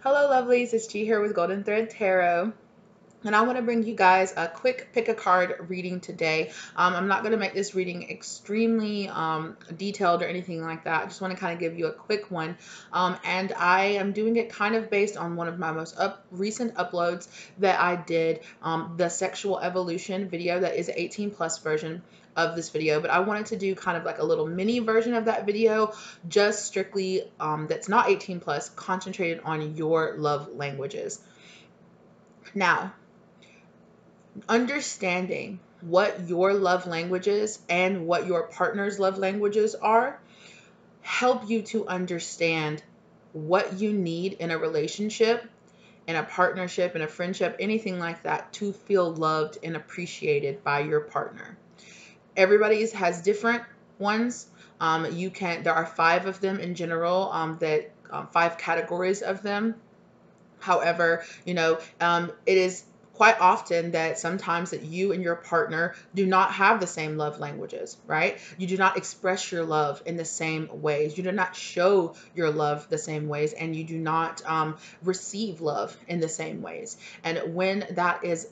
Hello, lovelies. It's G here with Golden Thread Tarot. And I want to bring you guys a quick pick a card reading today. I'm not going to make this reading extremely detailed or anything like that. I just want to kind of give you a quick one. And I am doing it kind of based on one of my most recent uploads that I did, the sexual evolution video that is 18 plus version of this video. But I wanted to do kind of like a little mini version of that video, just strictly that's not 18 plus, concentrated on your love languages. Now, understanding what your love languages and what your partner's love languages are help you to understand what you need in a relationship, in a partnership, in a friendship, anything like that, to feel loved and appreciated by your partner. Everybody's has different ones. There are 5 of them in general, 5 categories of them. However, it is quite often that sometimes that you and your partner do not have the same love languages, right? You do not express your love in the same ways. You do not show your love the same ways, and you do not receive love in the same ways. And when that is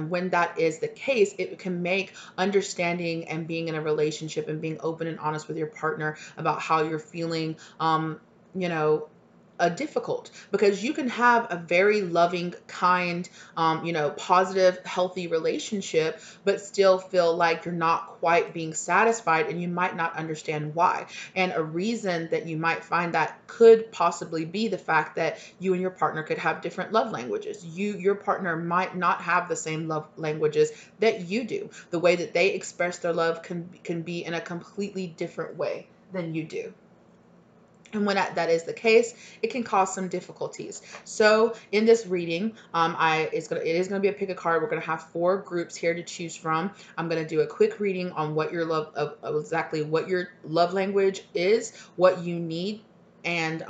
when that is the case, it can make understanding and being in a relationship and being open and honest with your partner about how you're feeling, you know, difficult, because you can have a very loving, kind, positive, healthy relationship, but still feel like you're not quite being satisfied, and you might not understand why. And a reason that you might find that could possibly be the fact that you and your partner could have different love languages. Your partner might not have the same love languages that you do. The way that they express their love can be in a completely different way than you do. And when that is the case, it can cause some difficulties. So in this reading, it is gonna be a pick a card. We're gonna have 4 groups here to choose from. I'm gonna do a quick reading on what your of exactly what your love language is, what you need, and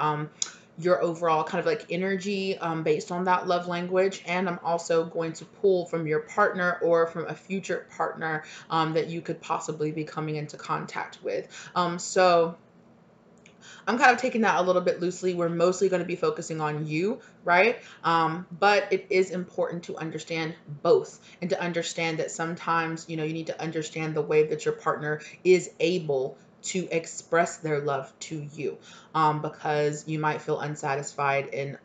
your overall kind of like energy based on that love language. And I'm also going to pull from your partner or from a future partner that you could possibly be coming into contact with. So I'm kind of taking that a little bit loosely. We're mostly going to be focusing on you, right? But it is important to understand both, and to understand that sometimes, you need to understand the way that your partner is able to express their love to you, because you might feel unsatisfied in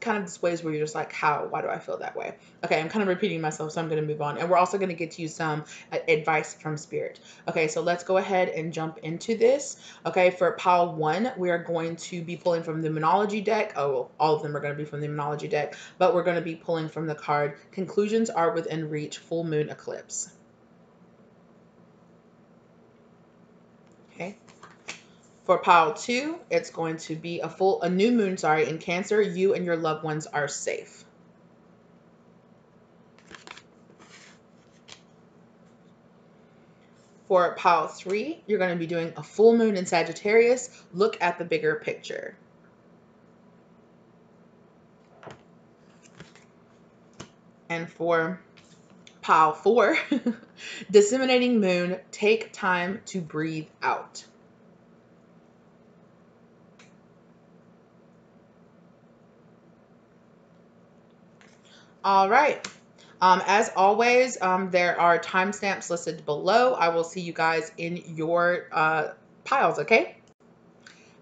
kind of this ways where you're just like, why do I feel that way? Okay, I'm kind of repeating myself, so I'm going to move on. And we're also going to get to you some advice from Spirit. Okay, so let's go ahead and jump into this. Okay, for pile 1, we are going to be pulling from the Monology deck. Oh, well, all of them are going to be from the Monology deck, but we're going to be pulling from the card Conclusions Are Within Reach, Full Moon Eclipse. Okay. For pile 2, it's going to be a new moon, in Cancer. You and your loved ones are safe. For pile 3, you're going to be doing a full moon in Sagittarius. Look at the bigger picture. And for pile 4, disseminating moon, take time to breathe out. All right. As always, there are timestamps listed below. I will see you guys in your piles, okay?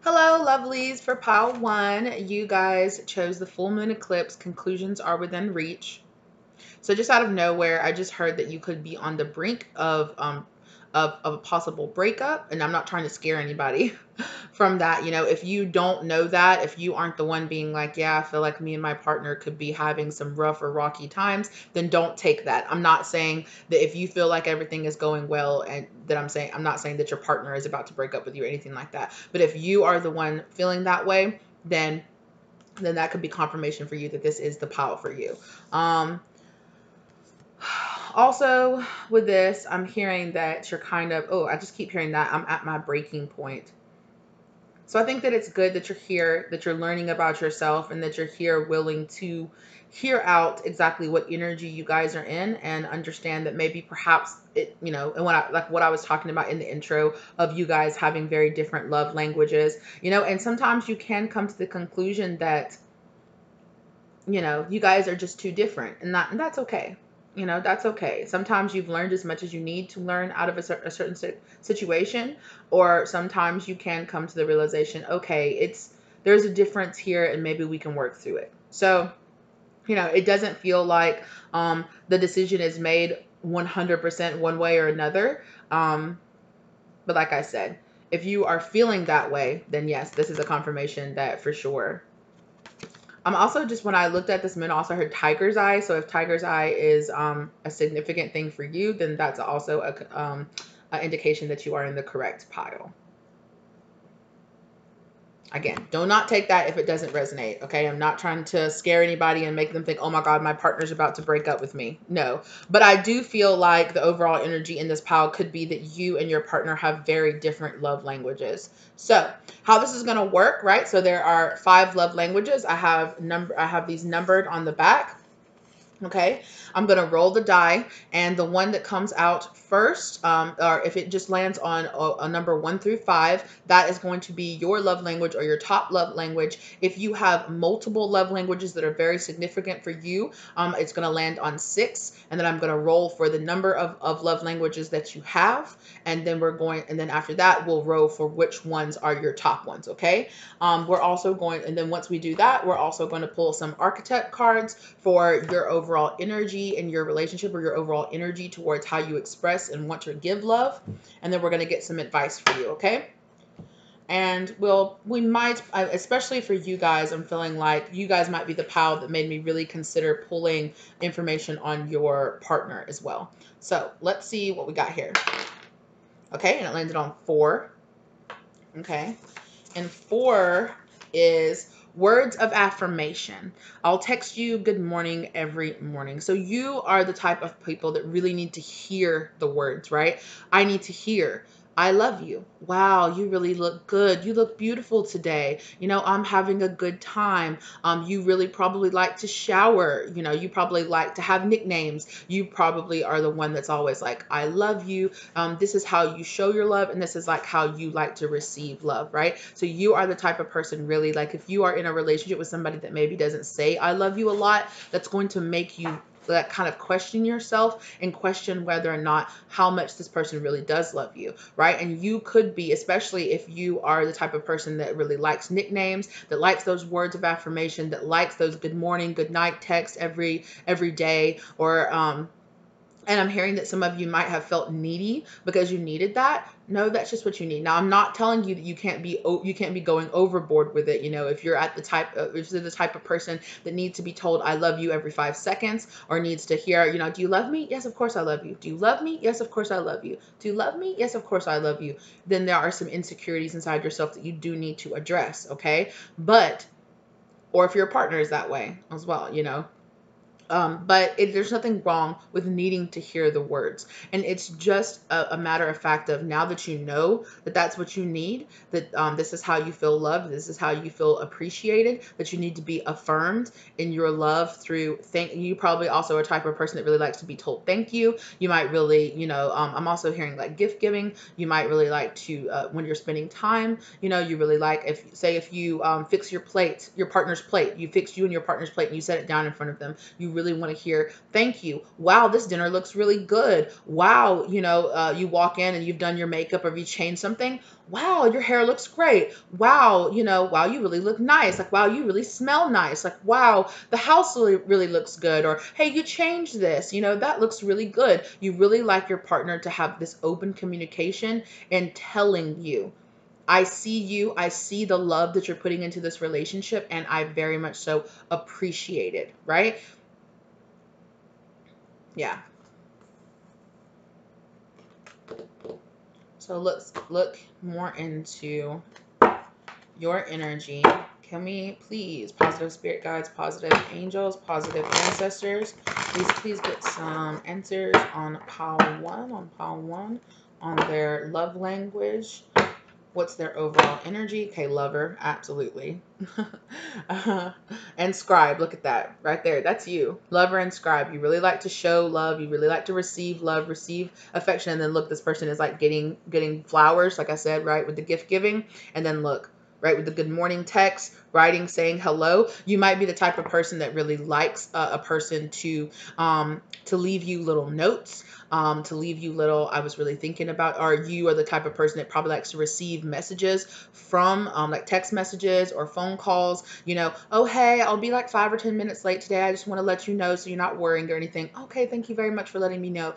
Hello, lovelies. For pile 1, you guys chose the full moon eclipse. Conclusions are within reach. So just out of nowhere, I just heard that you could be on the brink of a possible breakup, and I'm not trying to scare anybody from that. If you don't know that, if you aren't the one being like, yeah, I feel like me and my partner could be having some rough or rocky times, then don't take that. I'm not saying that if you feel like everything is going well, and that I'm not saying that your partner is about to break up with you or anything like that. But if you are the one feeling that way, then that could be confirmation for you that this is the pile for you. Also, with this, I'm hearing that you're I just keep hearing that I'm at my breaking point. So I think that it's good that you're here, that you're learning about yourself, and that you're here willing to hear out exactly what energy you guys are in, and understand that maybe perhaps and what I was talking about in the intro of you guys having very different love languages, and sometimes you can come to the conclusion that you guys are just too different, and that's okay. That's okay. Sometimes you've learned as much as you need to learn out of a certain situation, or sometimes you can come to the realization, okay, there's a difference here, and maybe we can work through it. So, it doesn't feel like the decision is made 100% one way or another. But like I said, if you are feeling that way, then yes, this is a confirmation that for sure. I'm also, just when I looked at this moon, I also heard tiger's eye. So if tiger's eye is a significant thing for you, then that's also an indication that you are in the correct pile. Again, do not take that if it doesn't resonate, okay? I'm not trying to scare anybody and make them think, oh my God, my partner's about to break up with me. No. But I do feel like the overall energy in this pile could be that you and your partner have very different love languages. So how this is going to work, right? So there are 5 love languages. I have these numbered on the back. Okay, I'm going to roll the die, and the one that comes out first, or if it just lands on a number 1 through 5, that is going to be your love language or your top love language. If you have multiple love languages that are very significant for you, it's going to land on 6, and then I'm going to roll for the number of love languages that you have, and then after that, we'll roll for which ones are your top ones, okay? And then once we do that, we're also going to pull some archetype cards for your overall energy in your relationship, or your overall energy towards how you express and want to give love. And then we're going to get some advice for you, okay? And we might, especially for you guys, I'm feeling like you guys might be the pile that made me really consider pulling information on your partner as well. So let's see what we got here. Okay, and it landed on 4. Okay. And 4 is words of affirmation. I'll text you good morning every morning. So you are the type of people that really need to hear the words, right? I need to hear, I love you. Wow, you really look good. You look beautiful today. I'm having a good time. You really probably like to shower. You probably like to have nicknames. You probably are the one that's always like, I love you. This is how you show your love, and this is like how you like to receive love, right? So you are the type of person, really, like if you are in a relationship with somebody that maybe doesn't say I love you a lot, that's going to make you that kind of question yourself and question whether or not how much this person really does love you, right? And you could be, especially if you are the type of person that really likes nicknames, that likes those words of affirmation, that likes those good morning, good night texts every day, or and I'm hearing that some of you might have felt needy because you needed that. No, that's just what you need. Now, I'm not telling you that you can't be going overboard with it. If you're if you're the type of person that needs to be told I love you every 5 seconds, or needs to hear, do you love me? Yes, of course I love you. Do you love me? Yes, of course I love you. Do you love me? Yes, of course I love you. Then there are some insecurities inside yourself that you do need to address, okay? Or if your partner is that way as well. But there's nothing wrong with needing to hear the words. And it's just a matter of fact of, now that you know that that's what you need, that this is how you feel loved, this is how you feel appreciated, that you need to be affirmed in your love through you probably also are a type of person that really likes to be told thank you. You might really, I'm also hearing like gift giving. You might really like to, when you're spending time, you really like, if you fix your partner's plate, you fix you and your partner's plate, and you set it down in front of them, you really want to hear thank you. Wow, this dinner looks really good. Wow, you walk in and you've done your makeup, or you changed something. Wow, your hair looks great. Wow, wow, you really look nice. Like, wow, you really smell nice. Like, wow, the house really looks good. Or, hey, you changed this. That looks really good. You really like your partner to have this open communication and telling you, I see you. I see the love that you're putting into this relationship, and I very much so appreciate it, right? Yeah. So let's look more into your energy. Can we please, positive spirit guides, positive angels, positive ancestors, please get some answers on pile 1, on their love language. What's their overall energy? Okay, lover, absolutely. And scribe, look at that right there. That's you, lover and scribe. You really like to show love. You really like to receive love, receive affection. And then look, this person is like getting flowers, like I said, right, with the gift giving. And then look, right? With the good morning text, writing, saying hello. You might be the type of person that really likes a person to leave you little notes, to leave you little, I was really thinking about, or you are the type of person that probably likes to receive messages from like text messages or phone calls, oh, hey, I'll be like 5 or 10 minutes late today. I just want to let you know so you're not worrying or anything. Okay, thank you very much for letting me know.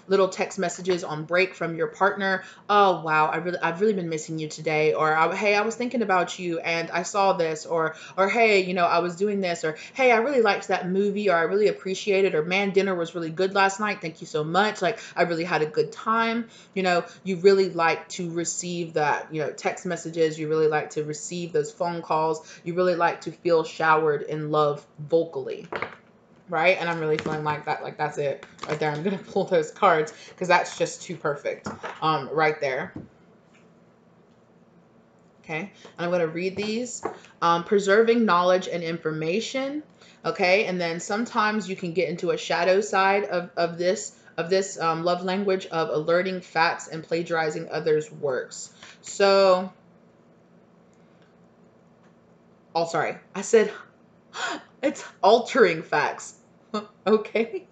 Little text messages on break from your partner. Oh, wow, I've really been missing you today. Or, hey, I was thinking about you and I saw this. Or hey, I was doing this. Or, hey, I really liked that movie, or I really appreciate it. Or, man, dinner was really good last night. Thank you so much. Like, I really had a good time. You really like to receive that, text messages. You really like to receive those phone calls. You really like to feel showered in love vocally. Right? And I'm really feeling like that. Like, that's it right there. I'm going to pull those cards because that's just too perfect right there. Okay. And I'm going to read these. Preserving knowledge and information. Okay. And then sometimes you can get into a shadow side of this love language of alerting facts and plagiarizing others' works. So, oh, sorry. I said it's altering facts. Okay.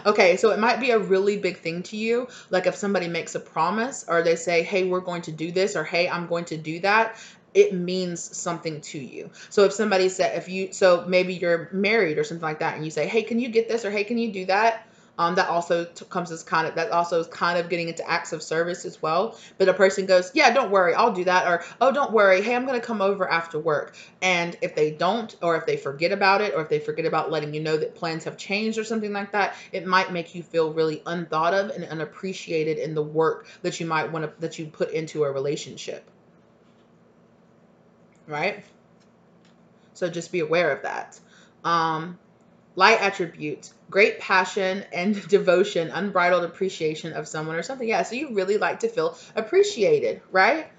Okay, so it might be a really big thing to you. Like if somebody makes a promise or they say, hey, we're going to do this, or hey, I'm going to do that, it means something to you. So if somebody said, so maybe you're married or something like that, and you say, hey, can you get this, or hey, can you do that? That also comes as that also is kind of getting into acts of service as well. But a person goes, yeah, don't worry, I'll do that. Or, oh, don't worry, hey, I'm going to come over after work. And if they don't, or if they forget about it, or if they forget about letting you know that plans have changed or something like that, it might make you feel really unthought of and unappreciated in the work that you put into a relationship. Right? So just be aware of that. Light attributes, great passion and devotion, unbridled appreciation of someone or something. Yeah, so you really like to feel appreciated, right?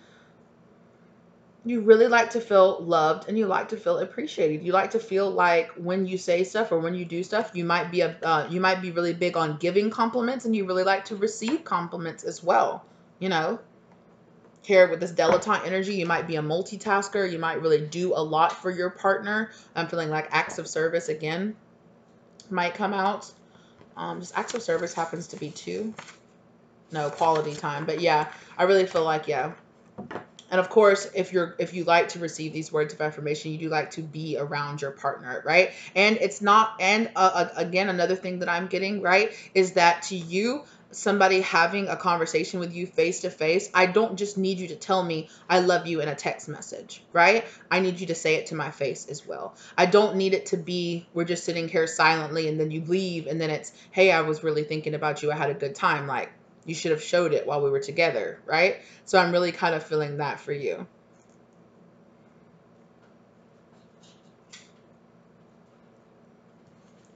You really like to feel loved and you like to feel appreciated. You like to feel like when you say stuff or when you do stuff, you might be really big on giving compliments, and you really like to receive compliments as well. Here with this dilettante energy, you might be a multitasker. You might really do a lot for your partner. I'm feeling like acts of service again might come out. Just acts of service happens to be two. No, quality time. But yeah, I really feel like, yeah. And of course, if you like to receive these words of affirmation, you do like to be around your partner, right? And it's not, and again, another thing that I'm getting, right, is that to you, somebody having a conversation with you face to face, I don't just need you to tell me I love you in a text message, right? I need you to say it to my face as well. I don't need it to be, we're just sitting here silently and then you leave and then it's, hey, I was really thinking about you. I had a good time. Like, you should have showed it while we were together, right? So I'm really kind of feeling that for you.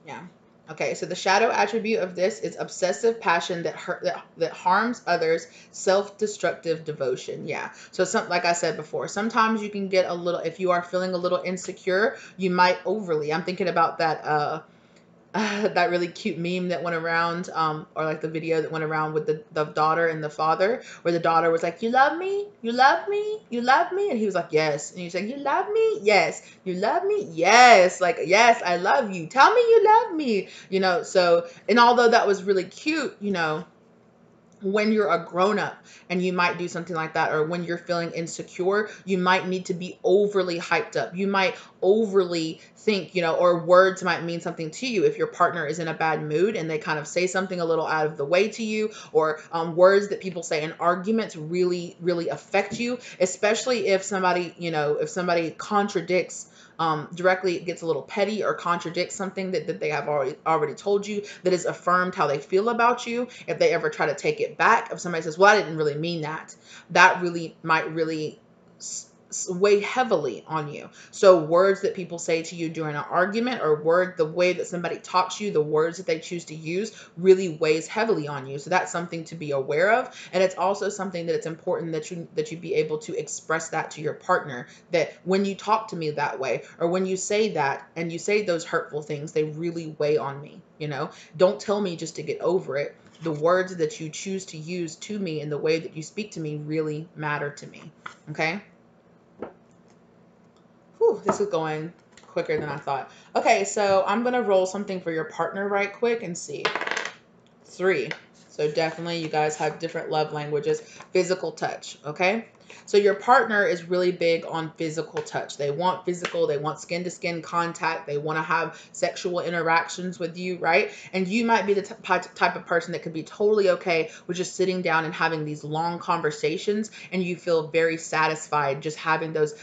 Yeah. Okay, so the shadow attribute of this is obsessive passion that harms others, self-destructive devotion. Yeah. So like I said before, sometimes you can get a little, if you are feeling a little insecure, you might overly. I'm thinking about that really cute meme that went around, or like the video that went around with the daughter and the father, where the daughter was like, you love me? You love me? You love me? And he was like, yes. And he's like, you love me? Yes. You love me? Yes. Like, yes, I love you. Tell me you love me. So, and although that was really cute, when you're a grown up and you might do something like that, or when you're feeling insecure, you might need to be overly hyped up. You might overly think, or words might mean something to you if your partner is in a bad mood and they kind of say something a little out of the way to you, or words that people say in arguments really, really affect you, especially if somebody contradicts directly, gets a little petty or contradicts something that they have already told you, that has affirmed how they feel about you. If they ever try to take it back, if somebody says, well, I didn't really mean that, that really might really weigh heavily on you. So words that people say to you during an argument, or the way that somebody talks to you, the words that they choose to use really weighs heavily on you. So that's something to be aware of. And it's also something that it's important that you be able to express that to your partner, that when you talk to me that way, or when you say that and you say those hurtful things, they really weigh on me. Don't tell me just to get over it. The words that you choose to use to me and the way that you speak to me really matter to me. Okay? Whew, this is going quicker than I thought. Okay, so I'm going to roll something for your partner right quick and see. 3. So definitely you guys have different love languages. Physical touch, okay? So your partner is really big on physical touch. They want physical, they want skin to skin contact, they want to have sexual interactions with you, right? And you might be the type of person that could be totally okay with just sitting down and having these long conversations, and you feel very satisfied just having those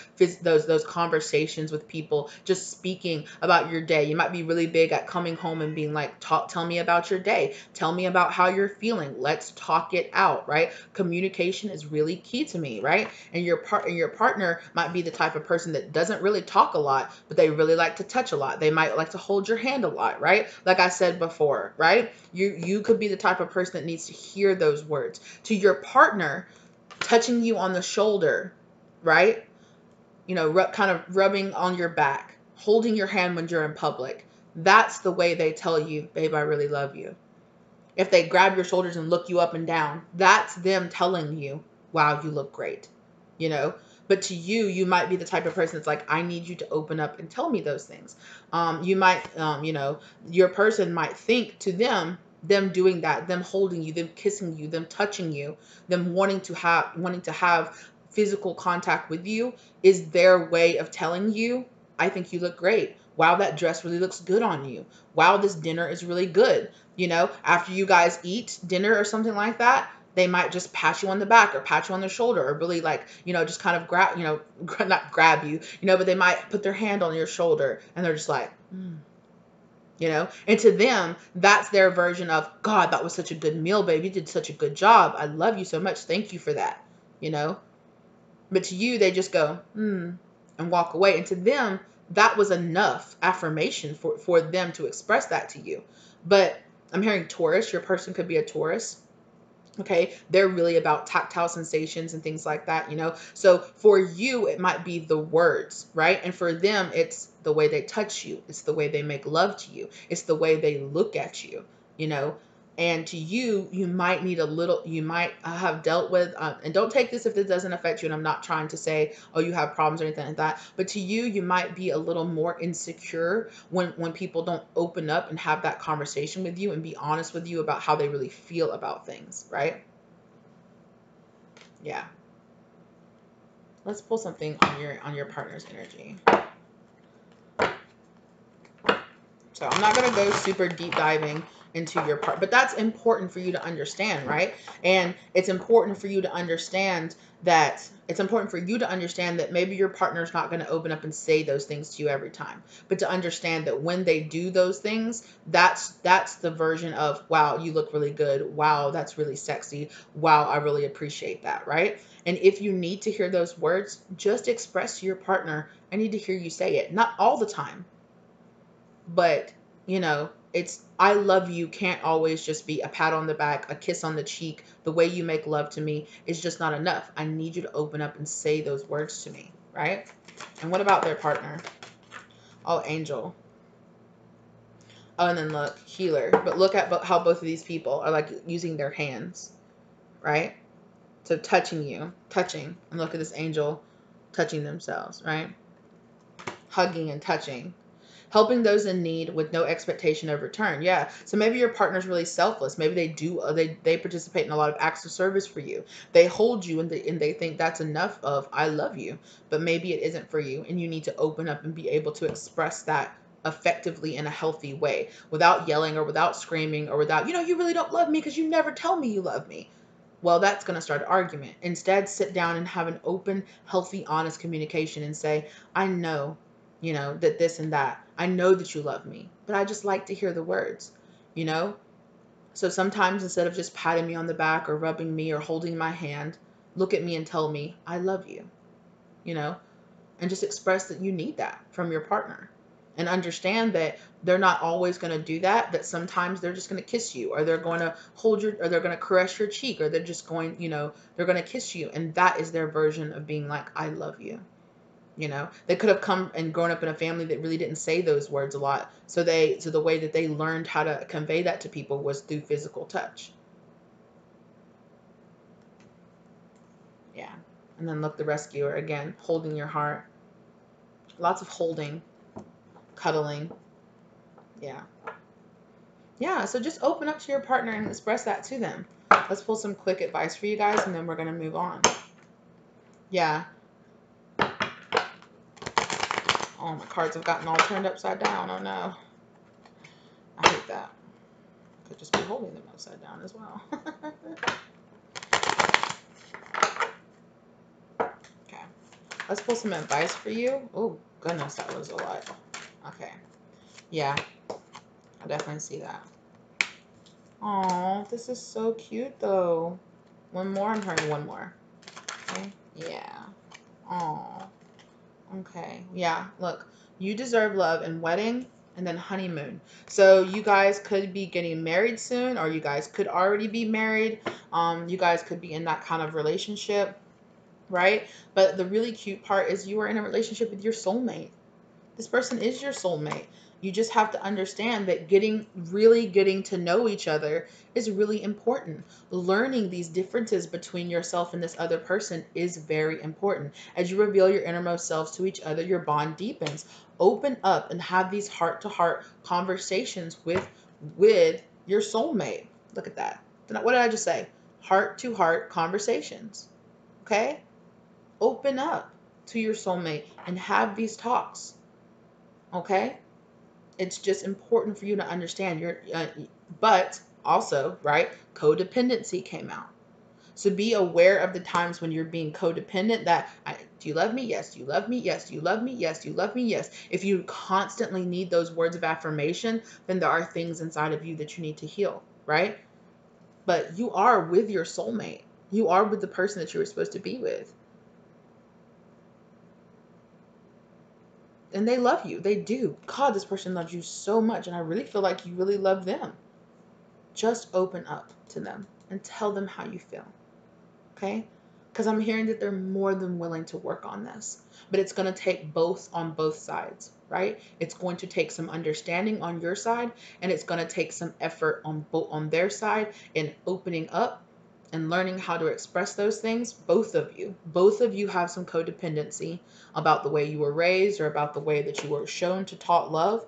conversations with people, just speaking about your day. You might be really big at coming home and being like, tell me about your day. Tell me about how you're feeling. Let's talk it out, right? Communication is really key to me, right? And your partner might be the type of person that doesn't really talk a lot, but they really like to touch a lot. They might like to hold your hand a lot, right? Like I said before, right? You could be the type of person that needs to hear those words. To your partner, touching you on the shoulder, right? You know, kind of rubbing on your back, holding your hand when you're in public. That's the way they tell you, babe, I really love you. If they grab your shoulders and look you up and down, that's them telling you, wow, you look great, you know? But to you, you might be the type of person that's like, I need you to open up and tell me those things. You might, your person might think to them doing that, them holding you, them kissing you, them touching you, them wanting to have physical contact with you is their way of telling you, I think you look great. Wow, that dress really looks good on you. Wow, this dinner is really good. You know, after you guys eat dinner or something like that, they might just pat you on the back or pat you on the shoulder or really like, just kind of grab, not grab you, but they might put their hand on your shoulder and they're just like, and to them, that's their version of, God, that was such a good meal, babe. You did such a good job. I love you so much. Thank you for that, But to you, they just go, and walk away. And to them, that was enough affirmation for them to express that to you. But I'm hearing Taurus. Your person could be a Taurus. Okay. They're really about tactile sensations and things like that, So for you, it might be the words, right? And for them, it's the way they touch you. It's the way they make love to you. It's the way they look at you, you know? And to you, you might need you might have dealt with, and don't take this if this doesn't affect you. And I'm not trying to say, oh, you have problems or anything like that. But to you, you might be a little more insecure when people don't open up and have that conversation with you and be honest with you about how they really feel about things, right? Yeah. Let's pull something on your partner's energy. So I'm not going to go super deep diving into your part, but that's important for you to understand, right? And it's important for you to understand that maybe your partner's not going to open up and say those things to you every time, but to understand that when they do those things, that's the version of, wow, you look really good. Wow, that's really sexy. Wow, I really appreciate that, right? And if you need to hear those words, just express to your partner, I need to hear you say it. Not all the time, but it's I love you can't always just be a pat on the back, a kiss on the cheek. The way you make love to me is just not enough. I need you to open up and say those words to me, right? And what about their partner? Oh, angel. Oh, and then look, healer. But look at how both of these people are like using their hands, right? So touching, and look at this angel touching themselves, right? Hugging and touching. Helping those in need with no expectation of return. Yeah. So maybe your partner's really selfless. Maybe they participate in a lot of acts of service for you. They hold you and they think that's enough of I love you. But maybe it isn't for you, and you need to open up and be able to express that effectively in a healthy way without yelling or without screaming or without, you really don't love me because you never tell me you love me. Well, that's going to start an argument. Instead, sit down and have an open, healthy, honest communication and say, I know, that this and that. I know that you love me, but I just like to hear the words, you know? So sometimes instead of just patting me on the back or rubbing me or holding my hand, look at me and tell me, I love you, you know? And just express that you need that from your partner. And understand that they're not always going to do that, that sometimes they're just going to kiss you, or they're going to or they're going to caress your cheek, or they're just going, they're going to kiss you. And that is their version of being like, I love you. They could have come and grown up in a family that really didn't say those words a lot. So the way that they learned how to convey that to people was through physical touch. Yeah. And then look, the rescuer again, holding your heart. Lots of holding, cuddling. Yeah. Yeah, so just open up to your partner and express that to them. Let's pull some quick advice for you guys, and then we're going to move on. Yeah. Oh, my cards have gotten all turned upside down. Oh, no. I hate that. Could just be holding them upside down as well. Okay. Let's pull some advice for you. Oh, goodness, that was a lot. Okay. Yeah, I definitely see that. Oh, this is so cute, though. One more. I'm hearing one more. Okay. Yeah. Oh. Okay. Yeah. Look, you deserve love and wedding and then honeymoon. So you guys could be getting married soon, or you guys could already be married. You guys could be in that kind of relationship, right? But the really cute part is you are in a relationship with your soulmate. This person is your soulmate. You just have to understand that really getting to know each other is really important. Learning these differences between yourself and this other person is very important. As you reveal your innermost selves to each other, your bond deepens. Open up and have these heart-to-heart conversations with your soulmate. Look at that. What did I just say? Heart-to-heart conversations. Okay? Open up to your soulmate and have these talks. Okay? It's just important for you to understand but also, right? Codependency came out. So be aware of the times when you're being codependent do you love me? Yes. Do you love me? Yes. Do you love me? Yes. Do you love me? Yes. If you constantly need those words of affirmation, then there are things inside of you that you need to heal, right? But you are with your soulmate. You are with the person that you were supposed to be with. And they love you. They do. God, this person loves you so much. And I really feel like you really love them. Just open up to them and tell them how you feel. Okay? Because I'm hearing that they're more than willing to work on this. But it's going to take on both sides, right? It's going to take some understanding on your side, and it's going to take some effort on their side in opening up and learning how to express those things. Both of you have some codependency about the way you were raised or about the way that you were shown to taught love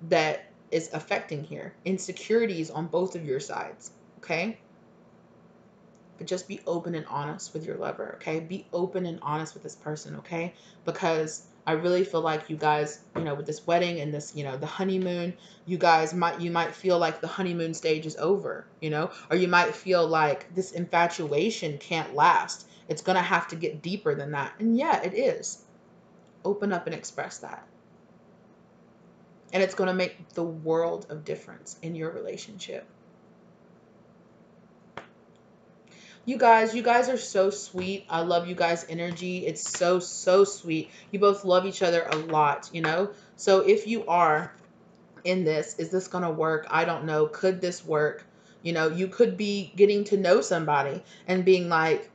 that is affecting here. Insecurities on both of your sides, okay? But just be open and honest with your lover, okay? Be open and honest with this person, okay? Because I really feel like you guys, with this wedding and this, the honeymoon, you might feel like the honeymoon stage is over, or you might feel like this infatuation can't last. It's going to have to get deeper than that. And yeah, it is. Open up and express that. And it's going to make the world of difference in your relationship. You guys are so sweet. I love you guys' energy. It's so, so sweet. You both love each other a lot, So if you are in this, is this going to work? I don't know. Could this work? You could be getting to know somebody and being like,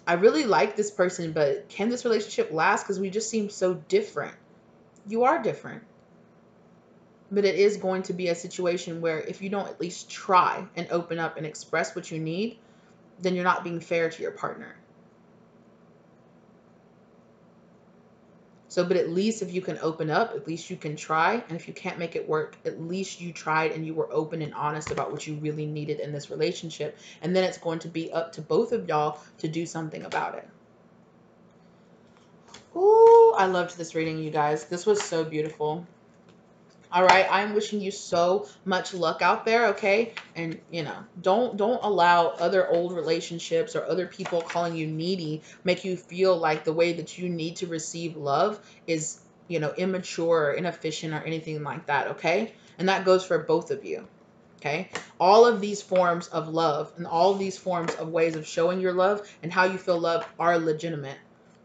I really like this person, but can this relationship last? Because we just seem so different. You are different. But it is going to be a situation where if you don't at least try and open up and express what you need, then you're not being fair to your partner. So, but at least if you can open up, at least you can try. And if you can't make it work, at least you tried and you were open and honest about what you really needed in this relationship. And then it's going to be up to both of y'all to do something about it. Ooh, I loved this reading, you guys. This was so beautiful. All right, I'm wishing you so much luck out there, okay? And don't allow other old relationships or other people calling you needy make you feel like the way that you need to receive love is, immature or inefficient or anything like that, okay? And that goes for both of you. Okay? All of these forms of love and all of these forms of ways of showing your love and how you feel loved are legitimate.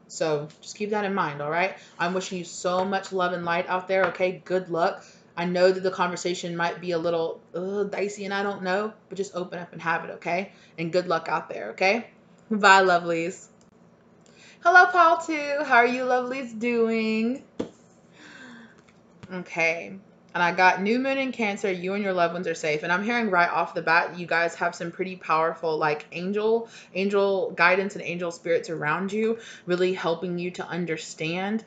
So just keep that in mind, all right? I'm wishing you so much love and light out there, okay? Good luck. I know that the conversation might be a little dicey and I don't know, but just open up and have it, okay? And good luck out there, okay? Bye, lovelies. Hello, Paul, too. How are you lovelies doing? Okay. And I got new moon in Cancer. You and your loved ones are safe. And I'm hearing right off the bat, you guys have some pretty powerful, like angel guidance and angel spirits around you, really helping you to understand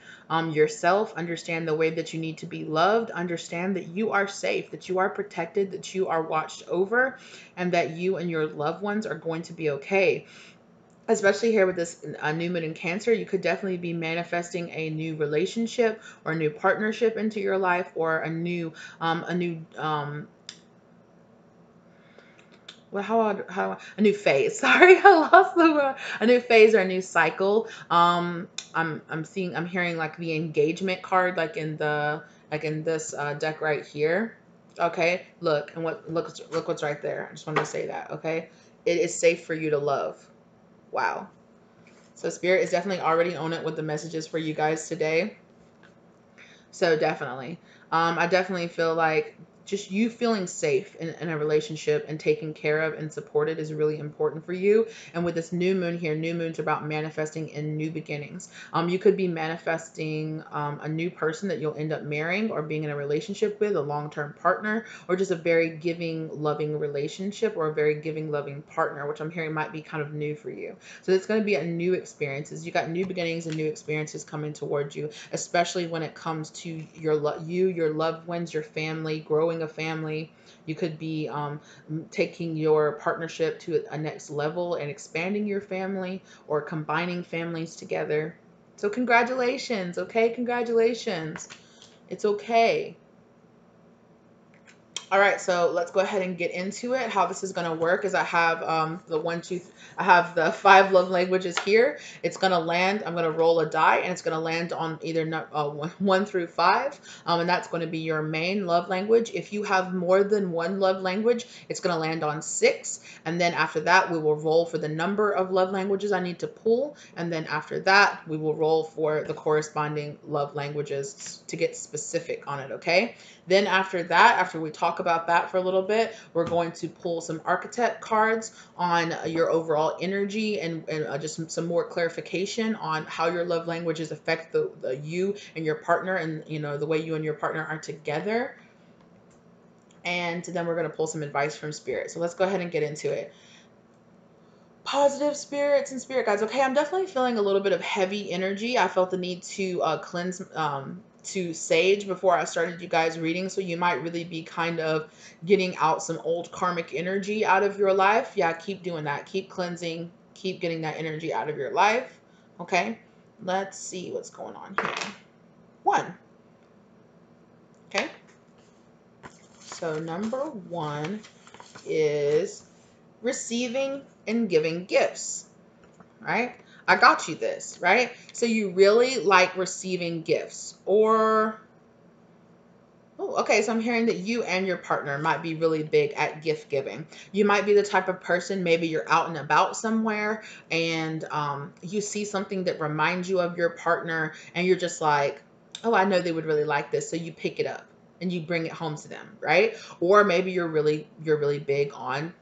yourself, understand the way that you need to be loved, understand that you are safe, that you are protected, that you are watched over, and that you and your loved ones are going to be okay. Especially here with this new moon in Cancer, you could definitely be manifesting a new relationship or a new partnership into your life, or well, how a new phase. Sorry, I lost the word. A new phase or a new cycle. I'm hearing like the engagement card, like in this deck right here. Okay, look, and look what's right there. I just wanted to say that. Okay, it is safe for you to love. Wow. So Spirit is definitely already on it with the messages for you guys today. So definitely. I definitely feel like just you feeling safe in a relationship and taken care of and supported is really important for you. And with this new moon here, new moon's about manifesting in new beginnings. You could be manifesting a new person that you'll end up marrying or being in a relationship with, a long-term partner, or just a very giving, loving relationship, or a very giving, loving partner, which I'm hearing might be kind of new for you. So it's going to be a new experiences. You got new beginnings and new experiences coming towards you, especially when it comes to your loved ones, your family, growing a family. You could be taking your partnership to a next level and expanding your family, or combining families together. So congratulations, okay? Congratulations. It's okay. All right, so let's go ahead and get into it. How this is going to work is I have I have the 5 love languages here. It's going to land. I'm going to roll a die, and it's going to land on either 1 through 5, and that's going to be your main love language. If you have more than one love language, it's going to land on 6, and then after that, we will roll for the number of love languages I need to pull, and then after that, we will roll for the corresponding love languages to get specific on it. Okay. Then after that, after we talk about that for a little bit, we're going to pull some archetype cards on your overall energy, and just some more clarification on how your love languages affect the you and your partner, and the way you and your partner are together. And then we're going to pull some advice from spirit. So let's go ahead and get into it. Positive spirits and spirit guides. Okay, I'm definitely feeling a little bit of heavy energy. I felt the need to cleanse to sage before I started you guys reading, so you might really be kind of getting out some old karmic energy out of your life. Yeah, keep doing that. Keep cleansing. Keep getting that energy out of your life. Okay, let's see what's going on here. 1. Okay, so number 1 is receiving and giving gifts. Right? I got you this, right? So you really like receiving gifts, or oh, okay, so I'm hearing that you and your partner might be really big at gift giving. You might be the type of person, maybe you're out and about somewhere, and you see something that reminds you of your partner, and you're just like, oh, I know they would really like this. So you pick it up and you bring it home to them, right? Or maybe you're really big on,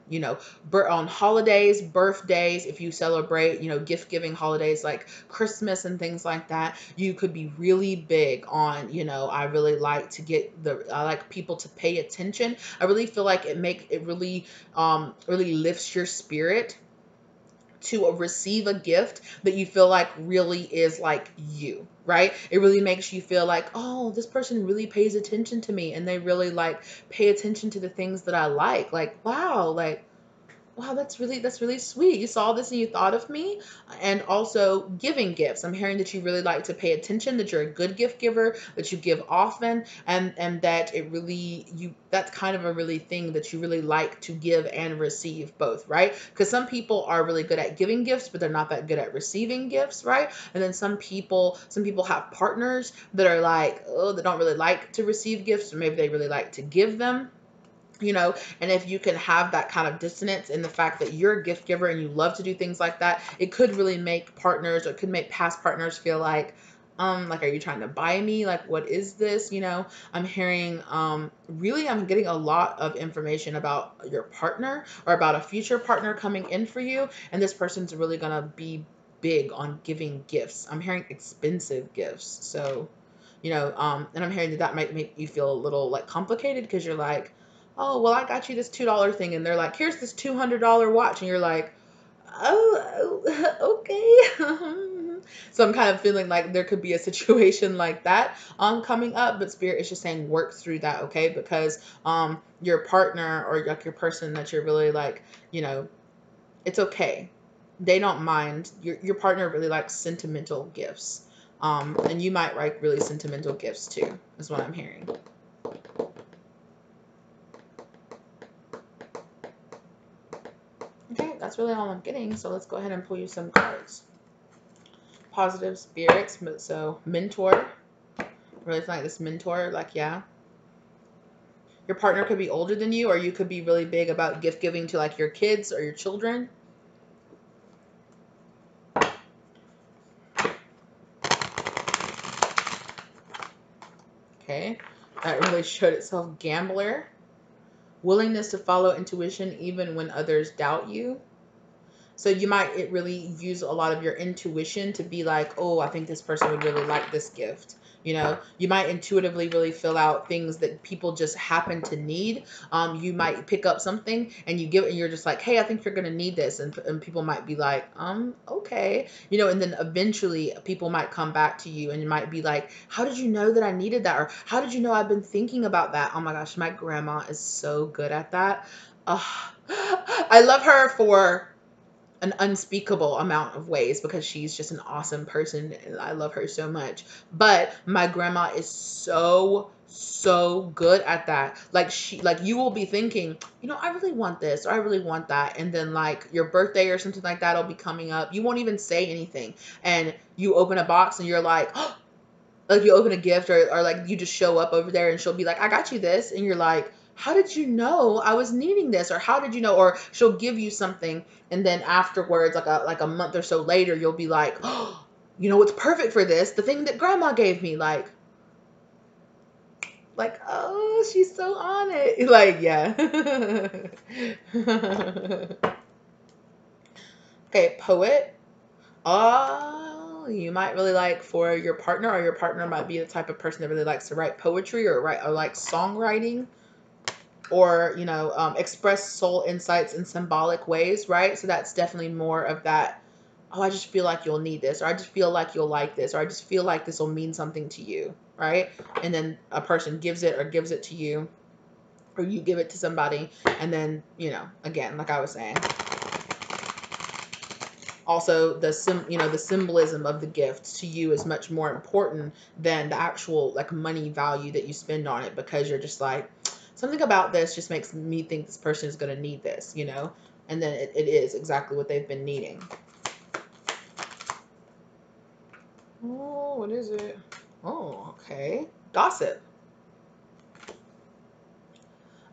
on holidays, birthdays. If you celebrate, gift giving holidays like Christmas and things like that, you could be really big on, I really like to I like people to pay attention. I really feel like it really lifts your spirit to receive a gift that you feel like really is like you, right? It really makes you feel like, oh, this person really pays attention to me, and they really like pay attention to the things that I like, wow, wow, that's really sweet. You saw this and you thought of me. And also giving gifts. I'm hearing that you really like to pay attention, that you're a good gift giver, that you give often, and that it really that's kind of a really thing that you really like to give and receive both, right? Because some people are really good at giving gifts, but they're not that good at receiving gifts, right? And then some people have partners that are like, oh, they don't really like to receive gifts, or maybe they really like to give them. And if you can have that kind of dissonance in the fact that you're a gift giver and you love to do things like that, it could really make partners, or it could make past partners feel like, are you trying to buy me? Like, what is this? I'm hearing, really, I'm getting a lot of information about your partner, or about a future partner coming in for you. And this person's really going to be big on giving gifts. I'm hearing expensive gifts. So And I'm hearing that that might make you feel a little like complicated because you're like, oh, well, I got you this $2 thing, and they're like, here's this $200 watch, and you're like, oh, okay. So I'm kind of feeling like there could be a situation like that coming up, but Spirit is just saying work through that, okay? Because your partner or like your person that you're really like, you know, it's okay. They don't mind. Your partner really likes sentimental gifts. And you might like really sentimental gifts too, is what I'm hearing. Okay, that's really all I'm getting. So let's go ahead and pull you some cards. Positive spirits. So mentor. Really feel like this mentor, like, yeah. Your partner could be older than you, or you could be really big about gift giving to like your kids or your children. Okay. That really showed itself. Gambler. Willingness to follow intuition even when others doubt you. So you might really use a lot of your intuition to be like, oh, I think this person would really like this gift. You might intuitively really fill out things that people just happen to need. You might pick up something and you give it and you're just like, hey, I think you're going to need this. And people might be like, okay. And then eventually people might come back to you and you might be like, how did you know that I needed that? Or how did you know I've been thinking about that? Oh my gosh, my grandma is so good at that. I love her for an unspeakable amount of ways because she's just an awesome person and I love her so much. But my grandma is so good at that. Like you will be thinking, I really want this or I really want that, and then like your birthday or something like that will be coming up. You won't even say anything, and you open a box and you're like, oh, like you open a gift or like you just show up over there and she'll be like, I got you this, and you're like, how did you know I was needing this? Or how did you know? Or she'll give you something and then afterwards, like a month or so later, you'll be like, oh, what's perfect for this? The thing that grandma gave me, oh, she's so on it. Like, yeah. Okay, poet. Oh, you might really like for your partner, or your partner might be the type of person that really likes to write poetry or like songwriting, or express soul insights in symbolic ways, right? So that's definitely more of that. Oh, I just feel like you'll need this, or I just feel like you'll like this, or I just feel like this will mean something to you, right? And then a person gives it to you, or you give it to somebody, and then again, like I was saying, also the symbolism of the gift to you is much more important than the actual like money value that you spend on it, because you're just like, something about this just makes me think this person is going to need this, and then it is exactly what they've been needing. Oh, what is it? Oh, okay. Gossip.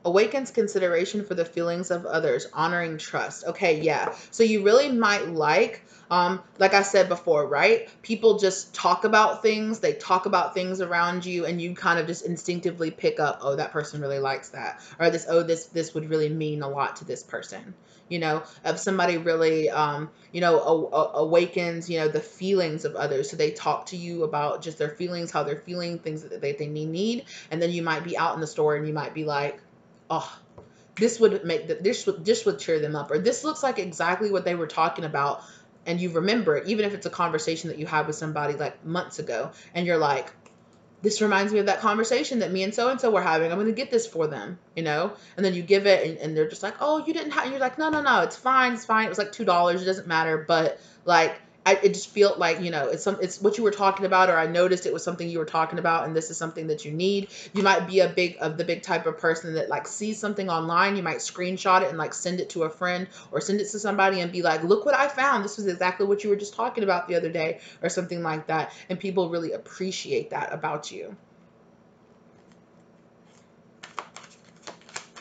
Awakens consideration for the feelings of others, honoring trust. Okay, yeah. So you really might like I said before, right? People just talk about things. They talk about things around you, and you kind of just instinctively pick up, oh, that person really likes that, or this would really mean a lot to this person. If somebody really, awakens, the feelings of others. So they talk to you about just their feelings, how they're feeling, things that they need, and then you might be out in the store and you might be like, oh, this would make this would cheer them up, or this looks like exactly what they were talking about, and you remember it, even if it's a conversation that you had with somebody like months ago, and you're like, this reminds me of that conversation that me and so were having. I'm going to get this for them, and then you give it, and they're just like, oh, you didn't have, you're like, no, it's fine, it was like $2, it doesn't matter, but like, it just felt like, it's what you were talking about, or I noticed it was something you were talking about, and this is something that you need. You might be the big type of person that like sees something online, you might screenshot it and like send it to a friend or send it to somebody and be like, look what I found. This was exactly what you were just talking about the other day, or something like that. And people really appreciate that about you.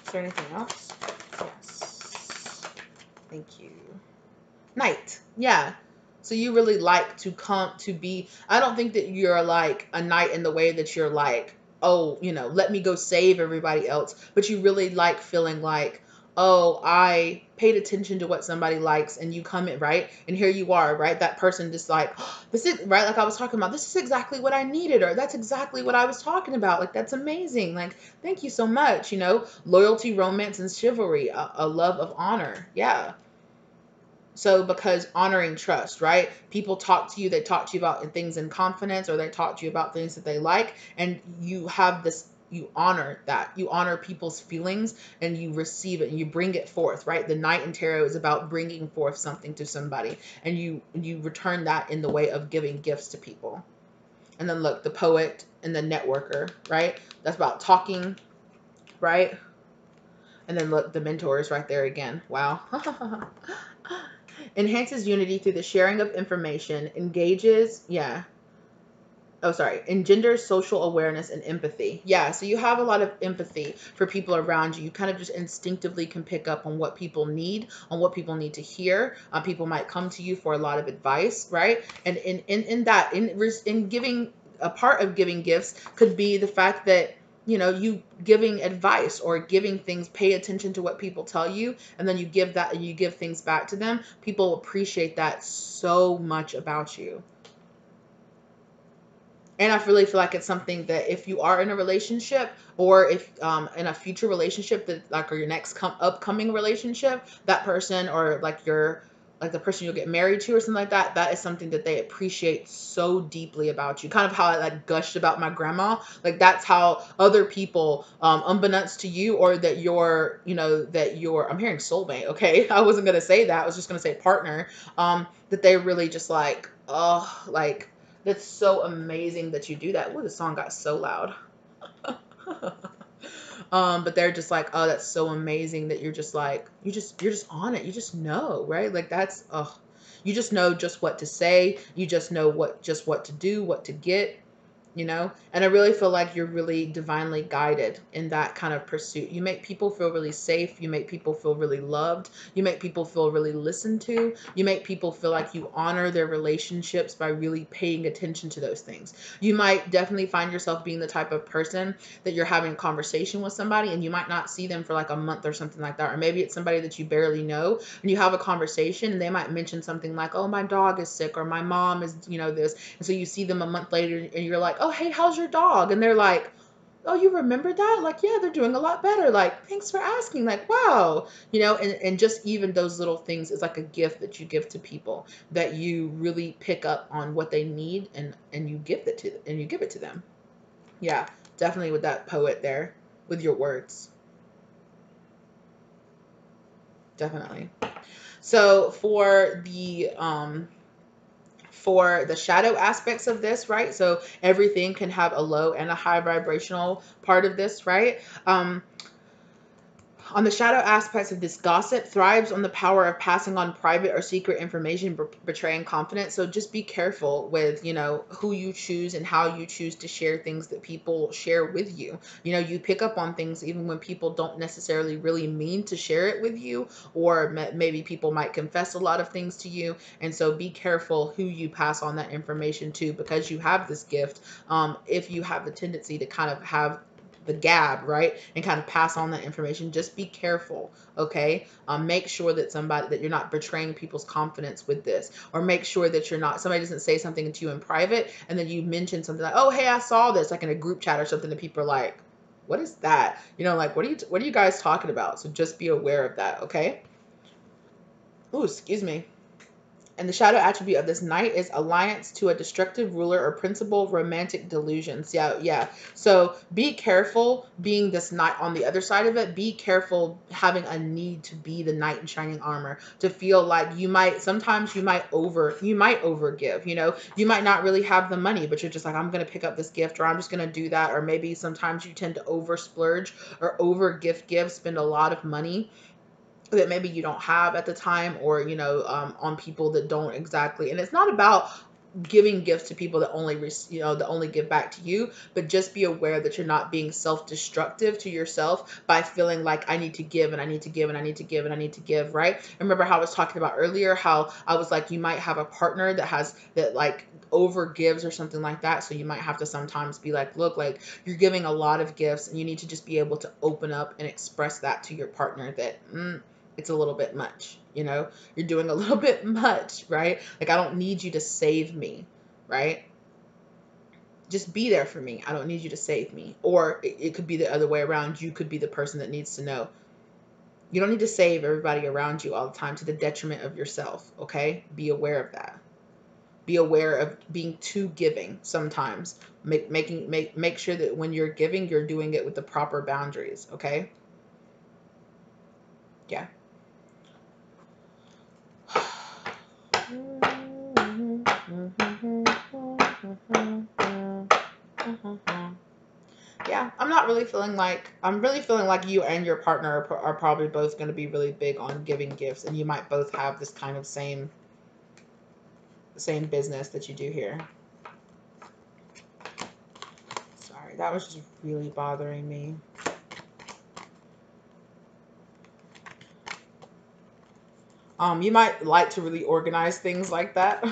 Is there anything else? Yes. Thank you. Knight. Yeah. So you really like to come to be, I don't think that you're like a knight in the way that you're like, oh, let me go save everybody else. But you really like feeling like, oh, I paid attention to what somebody likes, and you come in, right? And here you are, right? That person just like, oh, this is, right? Like I was talking about, this is exactly what I needed, or that's exactly what I was talking about. Like, that's amazing. Like, thank you so much. Loyalty, romance, and chivalry, a love of honor. Yeah. So, because honoring trust, right? People talk to you, they talk to you about things in confidence, or they talk to you about things that they like, and you have this, you honor that. You honor people's feelings, and you receive it and you bring it forth, right? The Knight in Tarot is about bringing forth something to somebody, and you return that in the way of giving gifts to people. And then look, the Poet and the Networker, right? That's about talking, right? And then look, the Mentor is right there again. Wow. Enhances unity through the sharing of information, engages, yeah. Oh, sorry, engenders social awareness and empathy. Yeah, so you have a lot of empathy for people around you. You kind of just instinctively can pick up on what people need, on what people need to hear. People might come to you for a lot of advice, right? And in giving, a part of giving gifts could be the fact that you giving advice or giving things, pay attention to what people tell you, and then you give that, and you give things back to them. People appreciate that so much about you. And I really feel like it's something that if you are in a relationship, or if in a future relationship, that like, or your next upcoming relationship, that person, or like your, like the person you'll get married to or something like that, that is something that they appreciate so deeply about you. Kind of how I like gushed about my grandma. Like, that's how other people, unbeknownst to you, or that your I'm hearing soulmate. Okay, I wasn't gonna say that. I was just gonna say partner. That they really just like, oh, like, that's so amazing that you do that. Ooh, the song got so loud. But they're just like, oh, that's so amazing that you're just like, you're just on it. You just know, right? Like, that's, oh, you just know just what to say. You just know what to do, what to get. And I really feel like you're really divinely guided in that kind of pursuit. You make people feel really safe. You make people feel really loved. You make people feel really listened to. You make people feel like you honor their relationships by really paying attention to those things. You might definitely find yourself being the type of person that you're having a conversation with somebody, and you might not see them for like a month or something like that. Or maybe it's somebody that you barely know, and you have a conversation, and they might mention something like, oh, my dog is sick, or my mom is, this. And so you see them a month later, and you're like, oh, hey, how's your dog? And they're like, oh, you remember that? Like, yeah, they're doing a lot better. Like, thanks for asking. Like, wow. And just even those little things is like a gift that you give to people, that you really pick up on what they need, and you give it to them. Yeah, definitely with that Poet there, with your words. Definitely. So for the shadow aspects of this, right? So everything can have a low and a high vibrational part of this, right? On the shadow aspects of this, gossip thrives on the power of passing on private or secret information, betraying confidence. So just be careful with, who you choose and how you choose to share things that people share with you. You pick up on things even when people don't necessarily really mean to share it with you, or maybe people might confess a lot of things to you. And so be careful who you pass on that information to, because you have this gift. If you have the tendency to kind of have the gab, right, and kind of pass on that information, just be careful. Okay, make sure that you're not betraying people's confidence with this, or make sure that you're not, somebody doesn't say something to you in private, and then you mention something like, oh, hey, I saw this, like in a group chat or something, that people are like, what is that? Like, what are you guys talking about? So just be aware of that. Okay. Oh, excuse me. And the shadow attribute of this Knight is alliance to a destructive ruler or principal, romantic delusions. Yeah, yeah. So be careful being this Knight on the other side of it. Be careful having a need to be the Knight in shining armor, to feel like sometimes you might overgive. You might not really have the money, but you're just like, I'm going to pick up this gift, or I'm just going to do that. Or maybe sometimes you tend to over splurge or over give, spend a lot of money that maybe you don't have at the time, or on people that don't exactly. And it's not about giving gifts to people that only that only give back to you, but just be aware that you're not being self-destructive to yourself by feeling like I need to give and I need to give and I need to give and I need to give, right? Remember how I was talking about earlier, how I was like, you might have a partner that like over gives or something like that, so you might have to sometimes be like, look, like you're giving a lot of gifts and you need to just be able to open up and express that to your partner that it's a little bit much, you're doing a little bit much, right? Like, I don't need you to save me, right? Just be there for me. I don't need you to save me. Or it could be the other way around. You could be the person that needs to know. You don't need to save everybody around you all the time to the detriment of yourself, okay? Be aware of that. Be aware of being too giving sometimes. Make sure that when you're giving, you're doing it with the proper boundaries, okay? Yeah. Yeah, I'm really feeling like you and your partner are probably both going to be really big on giving gifts, and you might both have this kind of same business that you do here. Sorry, that was just really bothering me. You might like to really organize things like that.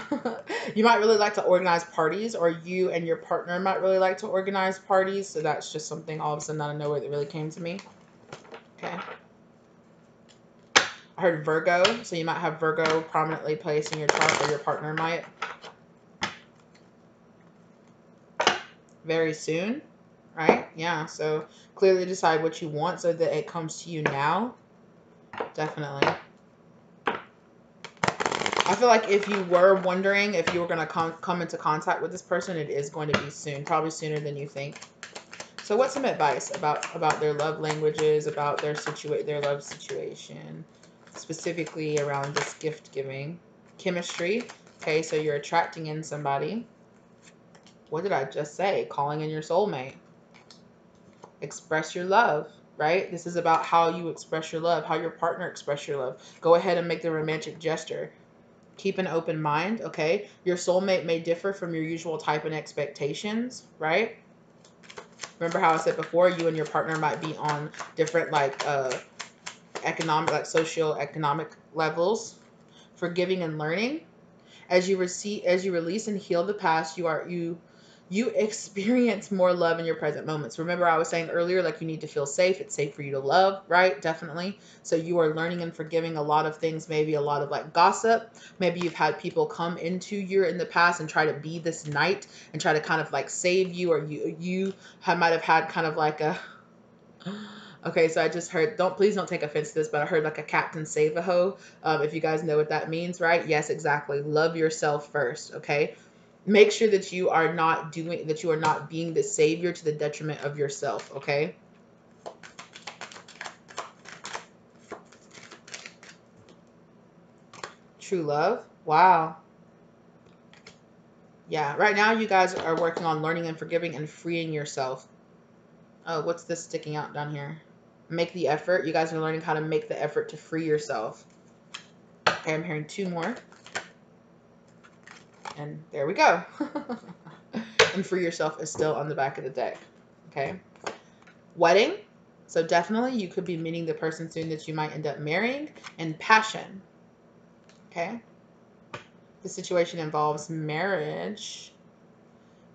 You might really like to organize parties, or you and your partner might really like to organize parties. So that's just something all of a sudden out of nowhere that really came to me. Okay. I heard Virgo, so you might have Virgo prominently placed in your chart, or your partner might. Very soon, right? Yeah, so clearly decide what you want so that it comes to you now. Definitely. I feel like if you were wondering if you were going to come into contact with this person, it is going to be soon, probably sooner than you think. So what's some advice about their love languages, about their love situation, specifically around this gift giving? Chemistry. Okay, so you're attracting in somebody. What did I just say? Calling in your soulmate. Express your love, right? This is about how you express your love, how your partner express your love. Go ahead and make the romantic gesture. Keep an open mind, okay? Your soulmate may differ from your usual type and expectations, right? Remember how I said before, you and your partner might be on different economic, like socio-economic levels. Forgiving and learning. As you release and heal the past, you experience more love in your present moments. Remember I was saying earlier, like, you need to feel safe. It's safe for you to love, right? Definitely. So you are learning and forgiving a lot of things, maybe a lot of like gossip. Maybe you've had people come into you in the past and try to be this knight and try to kind of like save you, or might have had kind of like a okay, so I just heard, please don't take offense to this, but I heard like a Captain Save-A-Ho. If you guys know what that means, right? Yes, exactly. Love yourself first, okay? Make sure that you are not being the savior to the detriment of yourself, okay? True love. Wow. Yeah, right now you guys are working on learning and forgiving and freeing yourself. Oh, what's this sticking out down here? Make the effort. You guys are learning how to make the effort to free yourself. Okay, I'm hearing two more. And there we go. And free yourself is still on the back of the deck. Okay. Wedding. So definitely you could be meeting the person soon that you might end up marrying. And passion. Okay. The situation involves marriage.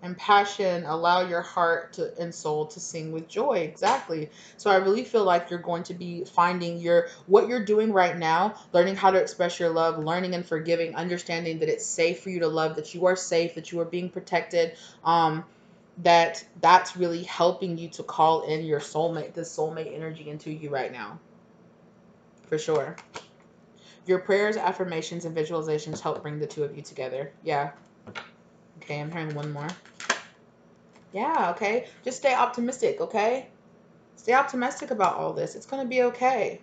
And passion, allow your heart and soul to sing with joy. Exactly. So I really feel like you're going to be finding what you're doing right now, learning how to express your love, learning and forgiving, understanding that it's safe for you to love, that you are safe, that you are being protected. That's really helping you to call in your soulmate, the soulmate energy into you right now. For sure. Your prayers, affirmations, and visualizations help bring the two of you together. Yeah. Okay, I'm hearing one more. Yeah, okay. Just stay optimistic, okay? Stay optimistic about all this. It's going to be okay.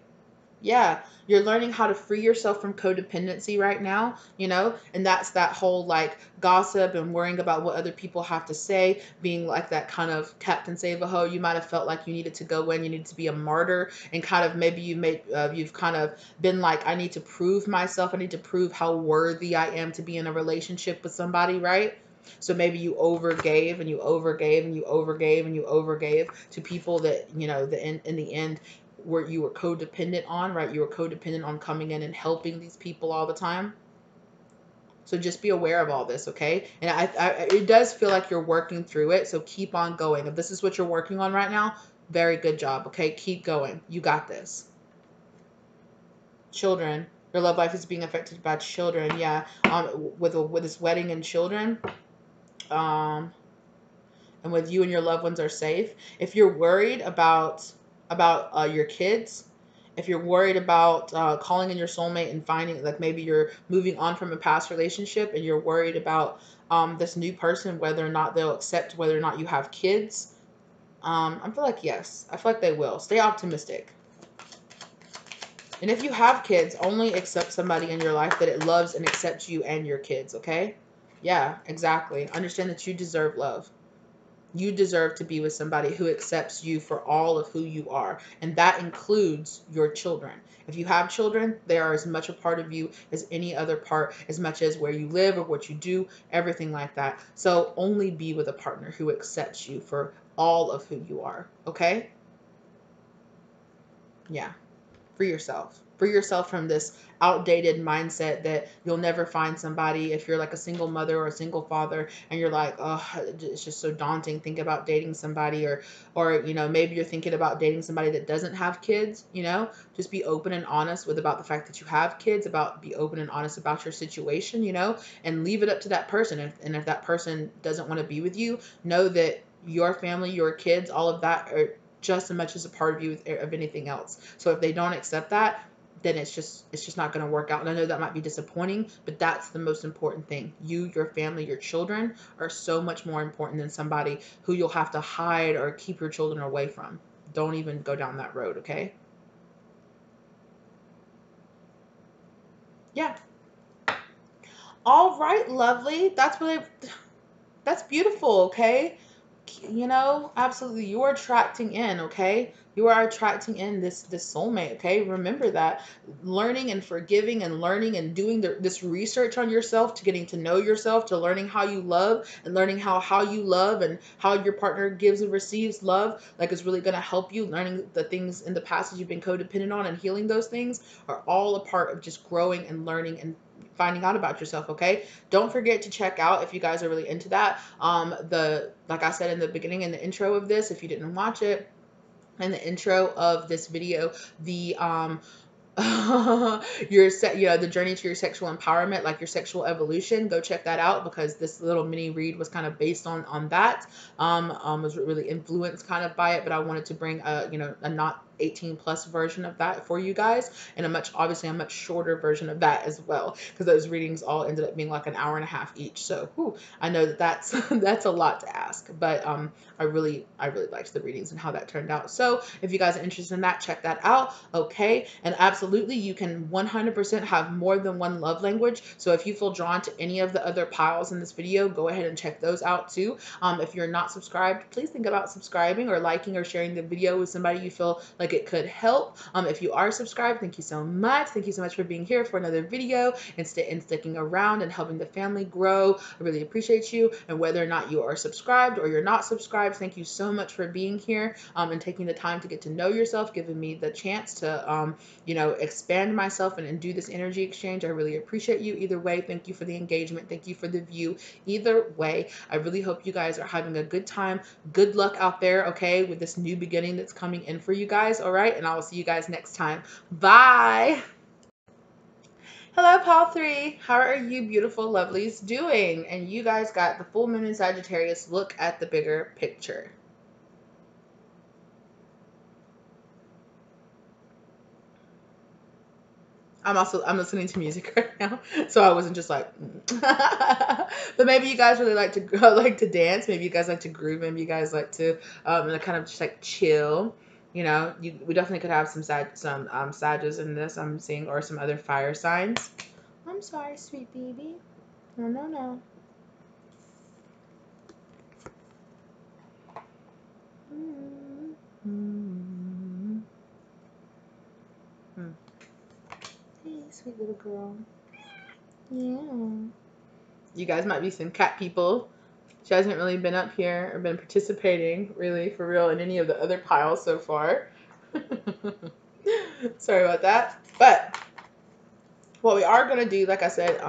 Yeah, you're learning how to free yourself from codependency right now, and that's that whole like gossip and worrying about what other people have to say, being like that kind of Captain Save a Ho. You might have felt like you needed to go in, you needed to be a martyr, and kind of maybe you've kind of been like, I need to prove myself, I need to prove how worthy I am to be in a relationship with somebody, right? So maybe you overgave and you overgave and you overgave and you overgave to people that, in the end, where you were codependent on, right? You were codependent on coming in and helping these people all the time. So just be aware of all this, okay? And it does feel like you're working through it. So keep on going. If this is what you're working on right now, very good job, okay? Keep going. You got this. Children. Your love life is being affected by children. Yeah. With this wedding and children. And with you and your loved ones are safe. If you're worried about your kids, if you're worried about calling in your soulmate and finding, like, maybe you're moving on from a past relationship and you're worried about this new person, whether or not they'll accept whether or not you have kids, I feel like yes, I feel like they will. Stay optimistic. And if you have kids, only accept somebody in your life that it loves and accepts you and your kids, okay? Yeah, exactly. Understand that you deserve love. You deserve to be with somebody who accepts you for all of who you are. And that includes your children. If you have children, they are as much a part of you as any other part, as much as where you live or what you do, everything like that. So only be with a partner who accepts you for all of who you are. Okay? Yeah. Free yourself. Free yourself from this outdated mindset that you'll never find somebody. If you're like a single mother or a single father and you're like, oh, it's just so daunting, think about dating somebody, or maybe you're thinking about dating somebody that doesn't have kids, just be open and honest about the fact that you have kids, be open and honest about your situation, and leave it up to that person. And if that person doesn't want to be with you, know that your family, your kids, all of that are just as much as a part of you of anything else. So if they don't accept that, then it's just not going to work out. And I know that might be disappointing, but that's the most important thing. You, your family, your children are so much more important than somebody who you'll have to hide or keep your children away from. Don't even go down that road, okay? Yeah. All right, lovely. That's beautiful, okay? Absolutely, you are attracting in, okay? You are attracting in this soulmate, okay? Remember that. Learning and forgiving and learning and doing this research on yourself, to getting to know yourself, to learning how you love and learning how you love and how your partner gives and receives love, like, is really going to help you. Learning the things in the past that you've been codependent on and healing those things are all a part of just growing and learning and finding out about yourself, okay? Don't forget to check out, if you guys are really into that, the like I said in the beginning, in the intro of this, if you didn't watch it, in the intro of this video, the the journey to your sexual empowerment, like your sexual evolution, go check that out, because this little mini read was kind of based on that. Was really influenced kind of by it, but I wanted to bring a not 18 plus version of that for you guys, and obviously a much shorter version of that as well, because those readings all ended up being like an hour and a half each. So I know that's that's a lot to ask, but I really liked the readings and how that turned out. So if you guys are interested in that, check that out. Okay. And absolutely, you can 100% have more than one love language. So if you feel drawn to any of the other piles in this video, go ahead and check those out too. If you're not subscribed, please think about subscribing or liking or sharing the video with somebody you feel like it could help. If you are subscribed, thank you so much. Thank you so much for being here for another video and sticking around and helping the family grow. I really appreciate you. And whether or not you are subscribed or you're not subscribed, thank you so much for being here, and taking the time to get to know yourself, giving me the chance to expand myself and do this energy exchange. I really appreciate you. Either way, thank you for the engagement. Thank you for the view. Either way, I really hope you guys are having a good time. Good luck out there, okay, with this new beginning that's coming in for you guys. All right, and I will see you guys next time. Bye. Hello, Paul 3. How are you beautiful lovelies doing? And you guys got the full moon in Sagittarius. Look at the bigger picture. I'm listening to music right now, so I wasn't just like, but maybe you guys really like to like to dance. Maybe you guys like to groove. Maybe you guys like to kind of just like chill. We definitely could have some Sages in this, I'm seeing, or some other fire signs. I'm sorry, sweet baby. No, no, no. Mm-hmm. Hey, sweet little girl. Yeah. You guys might be some cat people. She hasn't really been up here or been participating, really, for real, in any of the other piles so far. Sorry about that. But what we are going to do, like I said,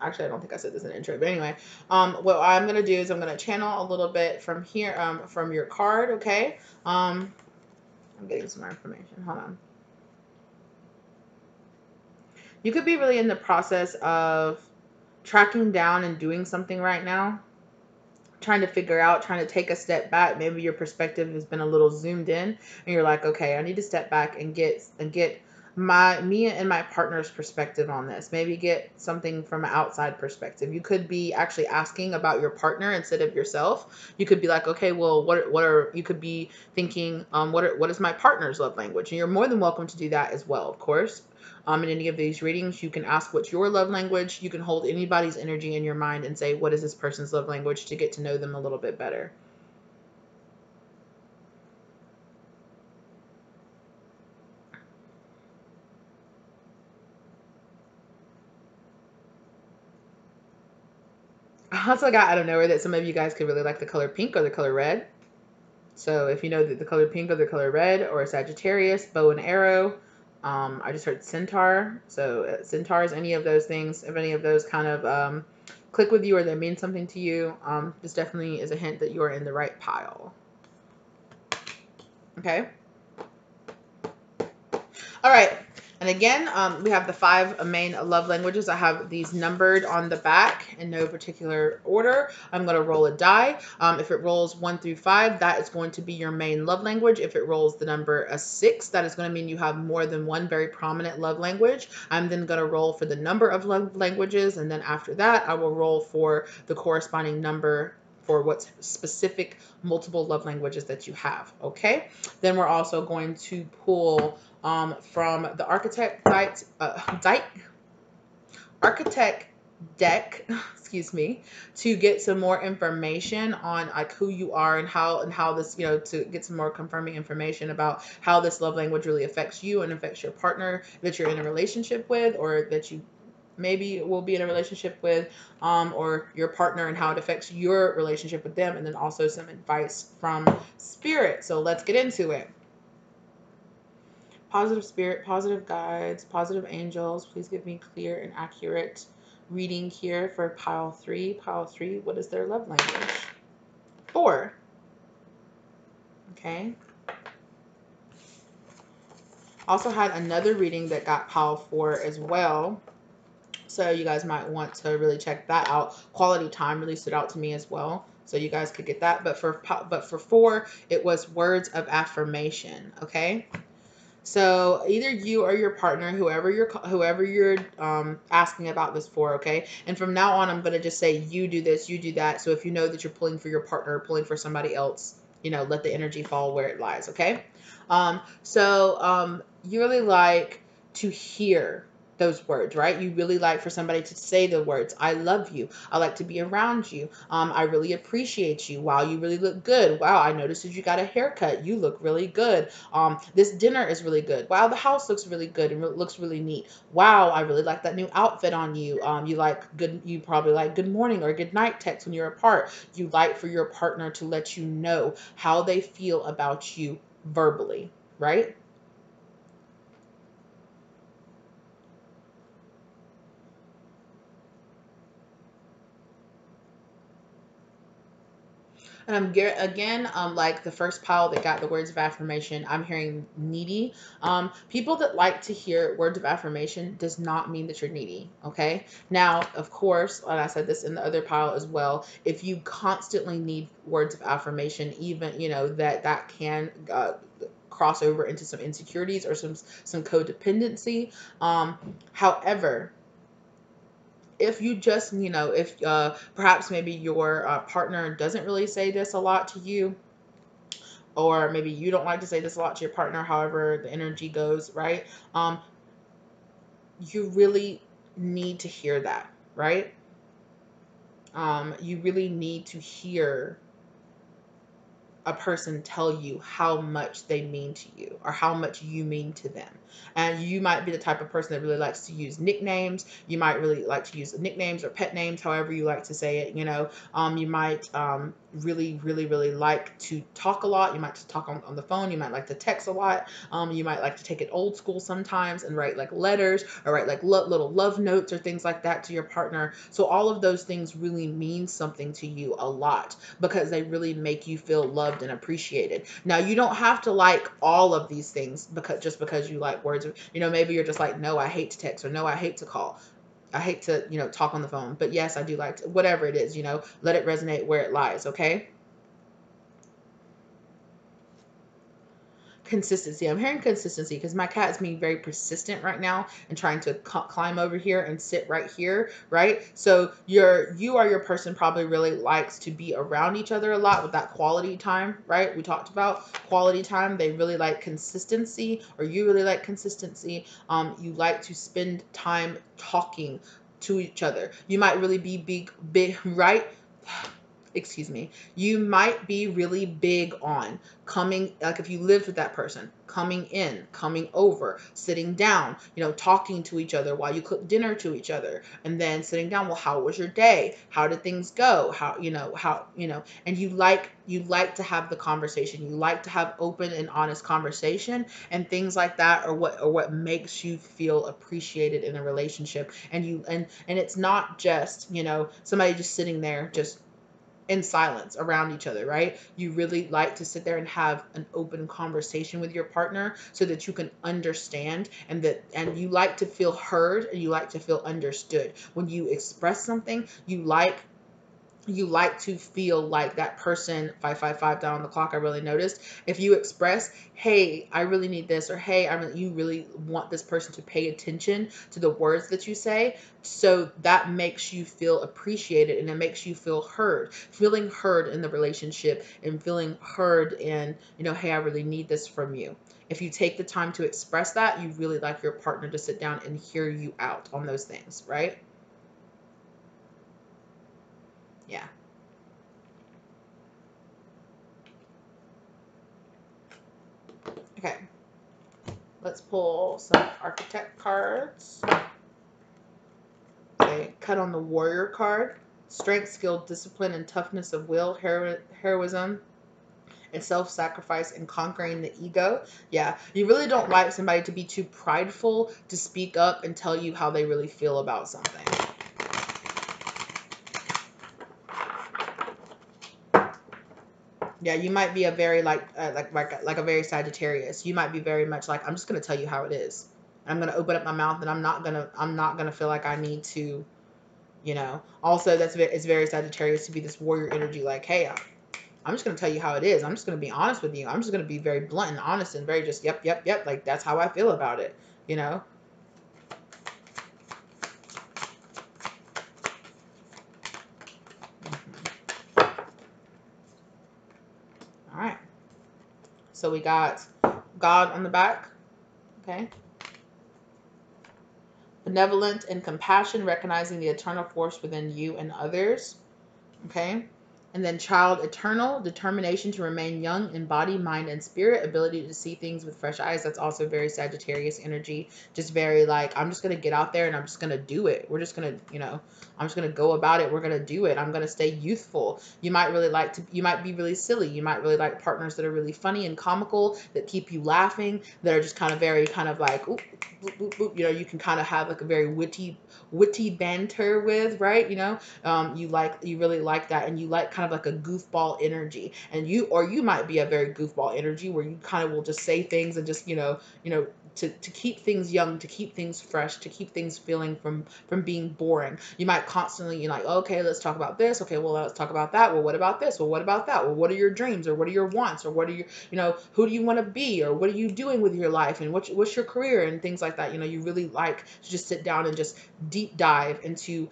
actually, I don't think I said this in the intro, but anyway, what I'm going to do is I'm going to channel a little bit from here, from your card, okay? I'm getting some more information. Hold on. You could be really in the process of tracking down and doing something right now, trying to figure out, trying to take a step back. Maybe your perspective has been a little zoomed in and you're like, okay, I need to step back and get me and my partner's perspective on this. Maybe get something from an outside perspective. You could be actually asking about your partner instead of yourself. You could be like, okay, well, you could be thinking, what is my partner's love language? And you're more than welcome to do that as well, of course. In any of these readings, you can ask what's your love language. You can hold anybody's energy in your mind and say, what is this person's love language, to get to know them a little bit better. I also got out of nowhere that some of you guys could really like the color pink or the color red. So if you know that the color pink or the color red, or Sagittarius, bow and arrow, I just heard centaur. So centaurs, any of those things, if any of those kind of click with you or they mean something to you, this definitely is a hint that you are in the right pile. Okay. All right. And again, we have the 5 main love languages. I have these numbered on the back in no particular order. I'm going to roll a die. If it rolls 1 through 5, that is going to be your main love language. If it rolls the number 6, that is going to mean you have more than one very prominent love language. I'm then going to roll for the number of love languages. And then after that, I will roll for the corresponding number for what's specific multiple love languages that you have. Okay. Then we're also going to pull from the architect deck, excuse me, to get some more information on like who you are and how this, to get some more confirming information about how this love language really affects you and affects your partner that you're in a relationship with, or that you maybe will be in a relationship with, or your partner, and how it affects your relationship with them, and then also some advice from spirit. So let's get into it. Positive spirit, positive guides, positive angels, please give me clear and accurate reading here for pile 3. Pile 3, what is their love language? 4. Okay. Also had another reading that got pile 4 as well. So you guys might want to really check that out. Quality time really stood out to me as well. So you guys could get that. But for 4, it was words of affirmation. Okay. So either you or your partner, whoever you're asking about this for, okay? And from now on, I'm going to just say you do this, you do that. So if you know that you're pulling for your partner or pulling for somebody else, let the energy fall where it lies, okay? You really like to hear those words, right? You really like for somebody to say the words, I love you. I like to be around you. I really appreciate you. Wow, you really look good. Wow, I noticed that you got a haircut. You look really good. This dinner is really good. Wow, the house looks really good and looks really neat. Wow, I really like that new outfit on you. You probably like good morning or good night text when you're apart. You like for your partner to let you know how they feel about you verbally, right? And again, like the first pile that got the words of affirmation, I'm hearing needy. People that like to hear words of affirmation does not mean that you're needy. Okay. Now, of course, and I said this in the other pile as well, if you constantly need words of affirmation, even, that can, cross over into some insecurities or some codependency. However, if you just, if perhaps maybe your partner doesn't really say this a lot to you, or maybe you don't like to say this a lot to your partner, however the energy goes, right? You really need to hear that, right? You really need to hear a person tell you how much they mean to you or how much you mean to them. And you might be the type of person that really likes to use nicknames. You might really like to use nicknames or pet names, however you like to say it. You might really, really, really like to talk a lot. You might just talk on the phone. You might like to text a lot. You might like to take it old school sometimes and write like letters or write like little love notes or things like that to your partner. So all of those things really mean something to you a lot because they really make you feel loved and appreciated. Now, you don't have to like all of these things because you like words. Maybe you're just like, no, I hate to text, or no, I hate to call. I hate to, talk on the phone. But yes, I do like to, whatever it is, let it resonate where it lies, okay? Consistency. I'm hearing consistency because my cat is being very persistent right now and trying to climb over here and sit right here, right? So you are your person probably really likes to be around each other a lot with that quality time, right? We talked about quality time. They really like consistency, or you really like consistency. You like to spend time talking to each other. You might really be big, right? Excuse me, you might be really big on coming, like if you lived with that person, coming in, coming over, sitting down, talking to each other while you cook dinner to each other, and then sitting down, well, how was your day? How did things go? And you like to have the conversation. You like to have open and honest conversation, and things like that are what makes you feel appreciated in a relationship. And it's not just, somebody just sitting there just in silence around each other, right? You really like to sit there and have an open conversation with your partner so that you can understand, and you like to feel heard, and you like to feel understood. When you express something, you like to feel like that person. 555 down on the clock, I really noticed. If you express, hey, I really need this, or hey, you really want this person to pay attention to the words that you say, so that makes you feel appreciated, and it makes you feel heard. Feeling heard in the relationship, and feeling heard in, hey, I really need this from you. If you take the time to express that, you really like your partner to sit down and hear you out on those things, right? Yeah. Okay. Let's pull some architect cards. Okay, cut on the warrior card. Strength, skill, discipline, and toughness of will, heroism, and self-sacrifice, and conquering the ego. Yeah, you really don't like somebody to be too prideful to speak up and tell you how they really feel about something. Yeah, you might be a very like a very Sagittarius. You might be very much like, I'm just gonna tell you how it is. I'm gonna open up my mouth, and I'm not gonna feel like I need to. Also, it's very Sagittarius to be this warrior energy, like, hey, I'm just going to tell you how it is. I'm just going to be honest with you. I'm just going to be very blunt and honest and very just, yep, yep, yep. Like, that's how I feel about it, you know? All right. So we got God on the back. Okay. Benevolent and compassion, recognizing the eternal force within you and others. Okay. And then child, eternal, determination to remain young in body, mind, and spirit, ability to see things with fresh eyes. That's also very Sagittarius energy. Just very like, I'm just going to get out there and I'm just going to do it. We're just going to, I'm just going to go about it. We're going to do it. I'm going to stay youthful. You might be really silly. You might really like partners that are really funny and comical, that keep you laughing, that are just kind of very kind of like, ooh, boop, boop, boop. You can kind of have like a very witty banter with, right? You really like that, and you like kind of like a goofball energy, and you might be a very goofball energy where you kind of will just say things and just to keep things young, to keep things fresh, to keep things feeling from being boring. You might constantly, you're like, okay, let's talk about this. Okay, well, let's talk about that. Well, what about this? Well, what about that? Well, what are your dreams, or what are your wants, or what are your, who do you want to be, or what are you doing with your life, and what's your career, and things like that. You really like to just sit down and just deep dive into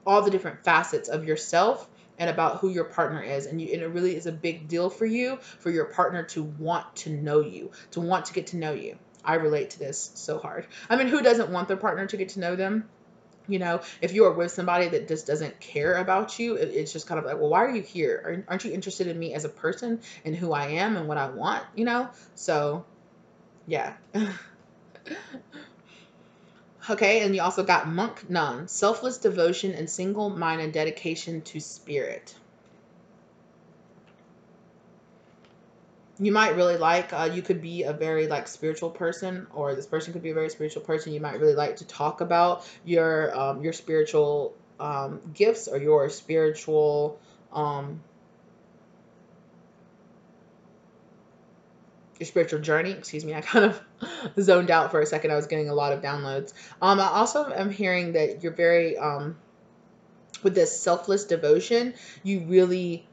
all the different facets of yourself and about who your partner is. And it really is a big deal for you, for your partner to want to know you, to want to get to know you. I relate to this so hard. I mean, who doesn't want their partner to get to know them? If you are with somebody that just doesn't care about you, it's just kind of like, well, why are you here? Aren't you interested in me as a person and who I am and what I want? So yeah. Okay, and you also got monk nun, selfless devotion and single-minded dedication to spirit. You might really like, you could be a very like spiritual person, or this person could be a very spiritual person. You might really like to talk about your spiritual gifts, or um, your spiritual journey. Excuse me, I kind of zoned out for a second. I was getting a lot of downloads. I also am hearing that you're very with this selfless devotion. You really,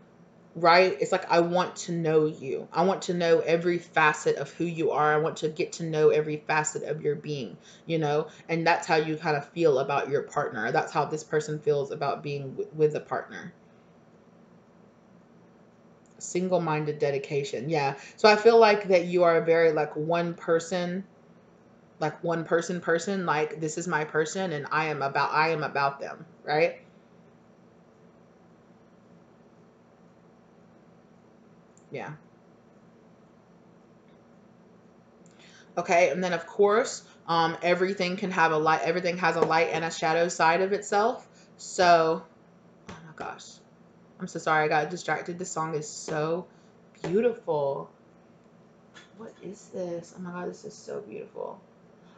right? It's like, I want to know you. I want to know every facet of who you are. I want to get to know every facet of your being. And that's how you kind of feel about your partner. That's how this person feels about being with a partner. Single-minded dedication. Yeah. So I feel like that you are a very like one person, like, this is my person and I am about them, right? Yeah. Okay, and then of course, everything has a light and a shadow side of itself. So, oh my gosh, I'm so sorry, I got distracted. This song is so beautiful. What is this? Oh my god, this is so beautiful.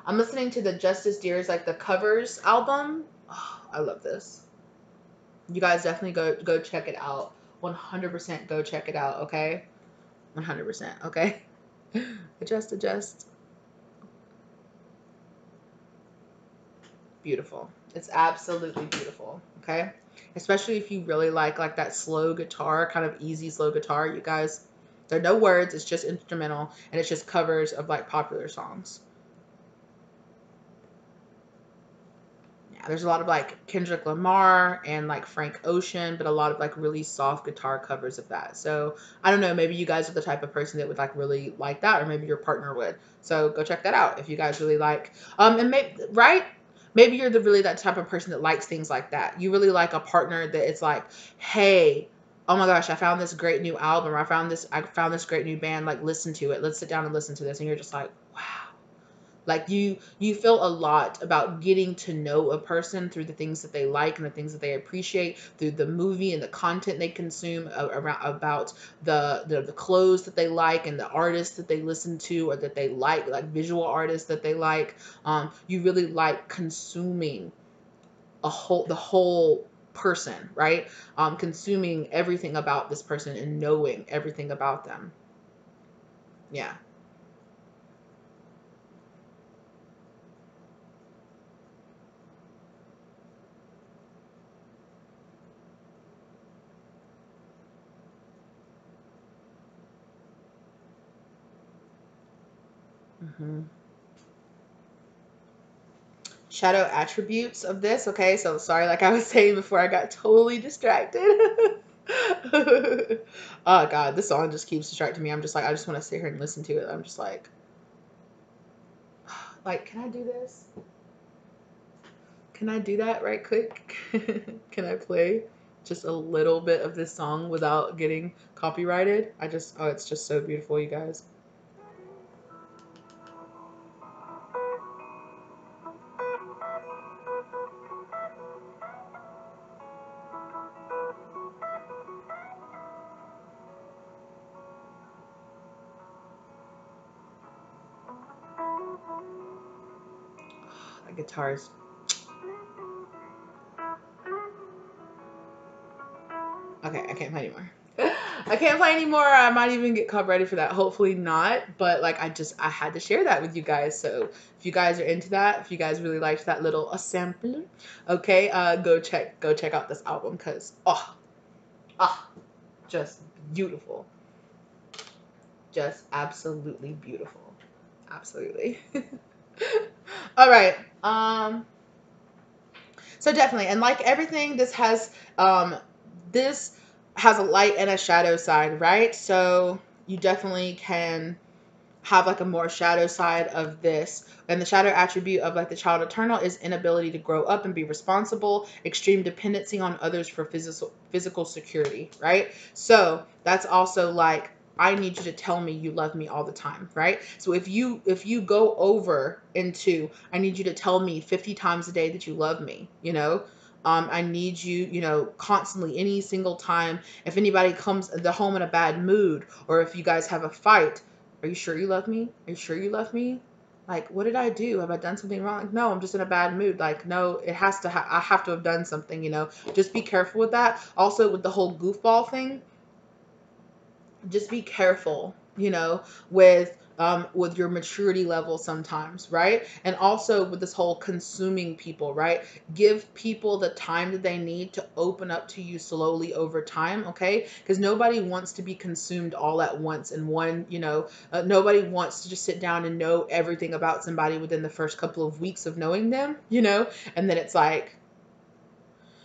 I'm listening to the Justice Deers, like the covers album. Oh, I love this. You guys definitely go check it out. 100% go check it out, okay? 100%, okay? Adjust. Beautiful. It's absolutely beautiful. Okay. Especially if you really like that slow guitar, kind of easy slow guitar, you guys. There are no words, it's just instrumental, and it's just covers of like popular songs. Yeah, there's a lot of like Kendrick Lamar and like Frank Ocean, but a lot of like really soft guitar covers of that. So I don't know, maybe you guys are the type of person that would like really like that, or maybe your partner would. So go check that out if you guys really like. And maybe, right? Maybe you're really that type of person that likes things like that. You really like a partner that it's like, hey, oh my gosh, I found this great new album, or I found this great new band. Like, listen to it. Let's sit down and listen to this. And you're just like, wow. Like, you feel a lot about getting to know a person through the things that they like and the things that they appreciate, through the movie and the content they consume, around about the clothes that they like and the artists that they listen to, or that they like visual artists that they like. You really like consuming the whole person, right? Consuming everything about this person and knowing everything about them. Yeah. hmm Shadow attributes of this. Okay, so sorry, like I was saying before, I got totally distracted. Oh god, this song just keeps distracting me. I'm just like, I just want to sit here and listen to it. I'm just like, can I do this? Can I do that right quick? Can I play just a little bit of this song without getting copyrighted? Oh, it's just so beautiful, you guys. The guitars. Okay, I can't play anymore. I can't play anymore. I might even get copyrighted for that. Hopefully not. But like, I had to share that with you guys. So if you guys are into that, if you guys really liked that little sampler, okay, go check out this album, because ah, just beautiful, just absolutely beautiful, absolutely. All right. So definitely, and like everything, this has this has a light and a shadow side, right? So you definitely can have like a more shadow side of this. And the shadow attribute of like the child eternal is inability to grow up and be responsible, extreme dependency on others for physical security, right? So that's also like, I need you to tell me you love me all the time, right? So if you go over into, I need you to tell me 50 times a day that you love me, you know. I need you, you know, constantly, any single time. If anybody comes the home in a bad mood, or if you guys have a fight, are you sure you love me? Are you sure you love me? Like, what did I do? Have I done something wrong? Like, no, I'm just in a bad mood. Like, no, it has to, I have to have done something, you know? Just be careful with that. Also, with the whole goofball thing, just be careful, you know, with your maturity level sometimes, right? And also with this whole consuming people, right? Give people the time that they need to open up to you slowly over time, okay? Because nobody wants to be consumed all at once in one, you know, nobody wants to just sit down and know everything about somebody within the first couple of weeks of knowing them, you know? And then it's like,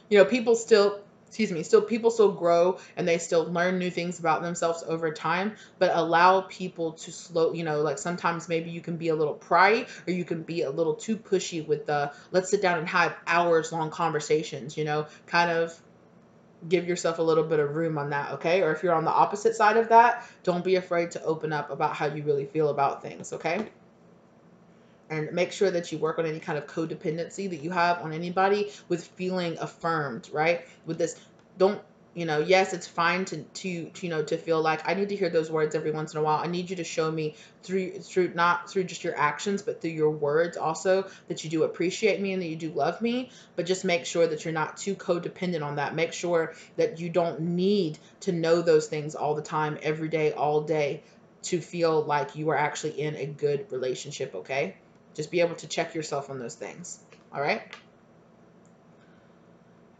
you know, people still, excuse me, still people still grow and they still learn new things about themselves over time, but allow people to slow, you know, like sometimes maybe you can be a little pry, or you can be a little too pushy with the, let's sit down and have hours long conversations, you know, kind of give yourself a little bit of room on that, okay? Or if you're on the opposite side of that, don't be afraid to open up about how you really feel about things, okay? And make sure that you work on any kind of codependency that you have on anybody with feeling affirmed, right? With this, don't, you know, yes, it's fine you know, to feel like I need to hear those words every once in a while. I need you to show me through not through just your actions, but through your words also, that you do appreciate me and that you do love me. But just make sure that you're not too codependent on that. Make sure that you don't need to know those things all the time, every day, all day, to feel like you are actually in a good relationship, okay? Just be able to check yourself on those things. All right.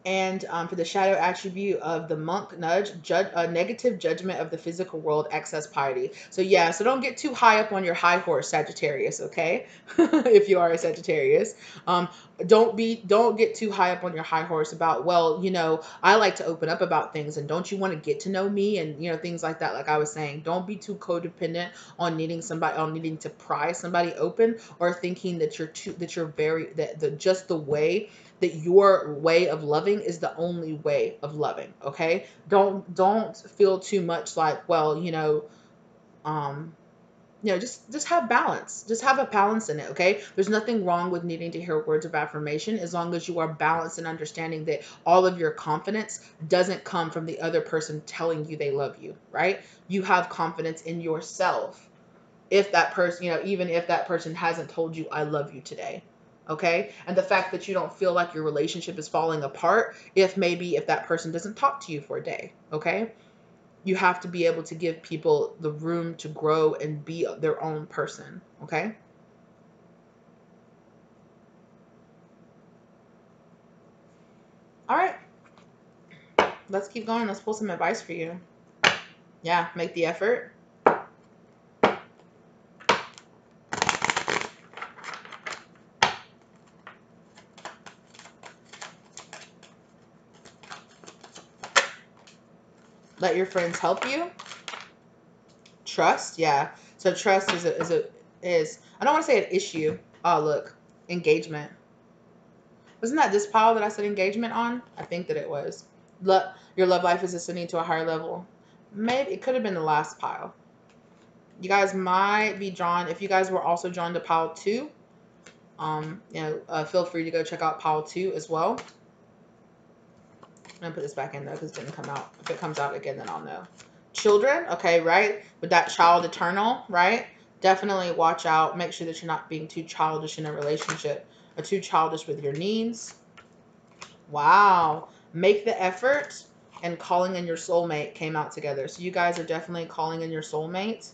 And for the shadow attribute of the monk nudge, negative judgment of the physical world, excess piety. So yeah, so don't get too high up on your high horse, Sagittarius, okay? If you are a Sagittarius, um, don't get too high up on your high horse about, well, you know, I like to open up about things, and don't you want to get to know me, and you know, things like that. Like I was saying, don't be too codependent on needing to pry somebody open, or thinking that you're very, that the just the way that your way of loving is the only way of loving, okay? Don't feel too much like, well, um just have balance. Just have a balance in it, okay? There's nothing wrong with needing to hear words of affirmation, as long as you are balanced and understanding that all of your confidence doesn't come from the other person telling you they love you, right? You have confidence in yourself, if that person, even if that person hasn't told you I love you today. Okay. And the fact that you don't feel like your relationship is falling apart, if that person doesn't talk to you for a day. Okay. You have to be able to give people the room to grow and be their own person. Okay. All right. Let's keep going. Let's pull some advice for you. Yeah. Make the effort. Let your friends help you. Trust. Yeah. So trust is I don't want to say an issue. Oh, look. Engagement. Wasn't that this pile that I said engagement on? I think that it was. Your love life is ascending to a higher level. Maybe it could have been the last pile. You guys might be drawn. If you guys were also drawn to pile 2, feel free to go check out pile 2 as well. I'm gonna put this back in though because it didn't come out. If it comes out again, then I'll know. Children, okay, right? With that child eternal, right? Definitely watch out. Make sure that you're not being too childish in a relationship, or too childish with your needs. Wow. Make the effort, and calling in your soulmate came out together. So you guys are definitely calling in your soulmate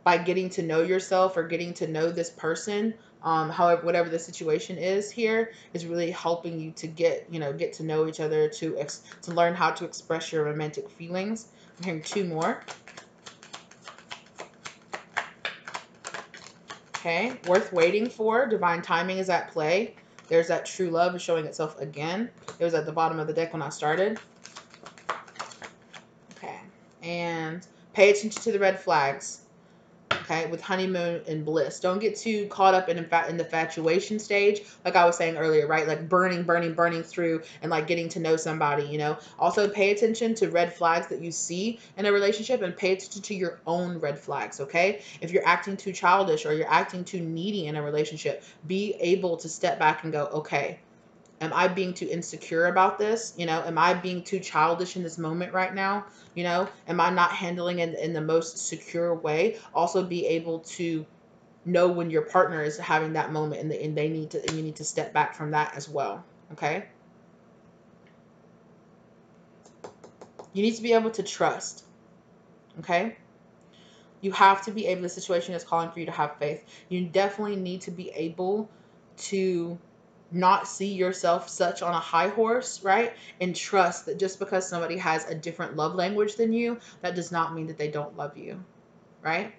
by getting to know yourself, or getting to know this person. However, whatever the situation is here, is really helping you to get to know each other, to learn how to express your romantic feelings. I'm hearing 2 more. Okay. Worth waiting for. Divine timing is at play. There's that true love is showing itself again. It was at the bottom of the deck when I started. And pay attention to the red flags. Okay, with honeymoon and bliss. Don't get too caught up in the infatuation stage, like I was saying earlier, right? Like burning through and like getting to know somebody, you know. Also pay attention to red flags that you see in a relationship and pay attention to your own red flags, okay? If you're acting too childish or you're acting too needy in a relationship, be able to step back and go, okay, am I being too insecure about this? You know, am I being too childish in this moment right now? You know, am I not handling it in the most secure way? Also be able to know when your partner is having that moment and they need to, and you need to step back from that as well. Okay. You need to be able to trust. Okay. You have to be able, the situation is calling for you to have faith. You definitely need to be able to not see yourself such on a high horse, right? And trust that just because somebody has a different love language than you, that does not mean that they don't love you, right?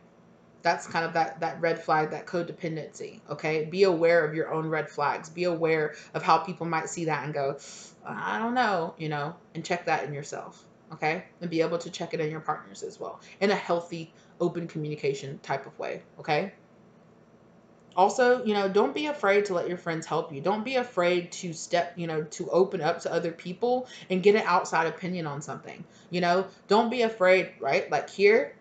That's kind of that red flag, that codependency, okay? Be aware of your own red flags. Be aware of how people might see that and go, I don't know, you know, and check that in yourself, okay? And be able to check it in your partners as well in a healthy, open communication type of way, okay? Also, you know, don't be afraid to let your friends help you. Don't be afraid to step, you know, to open up to other people and get an outside opinion on something. You know, don't be afraid, right? Like here,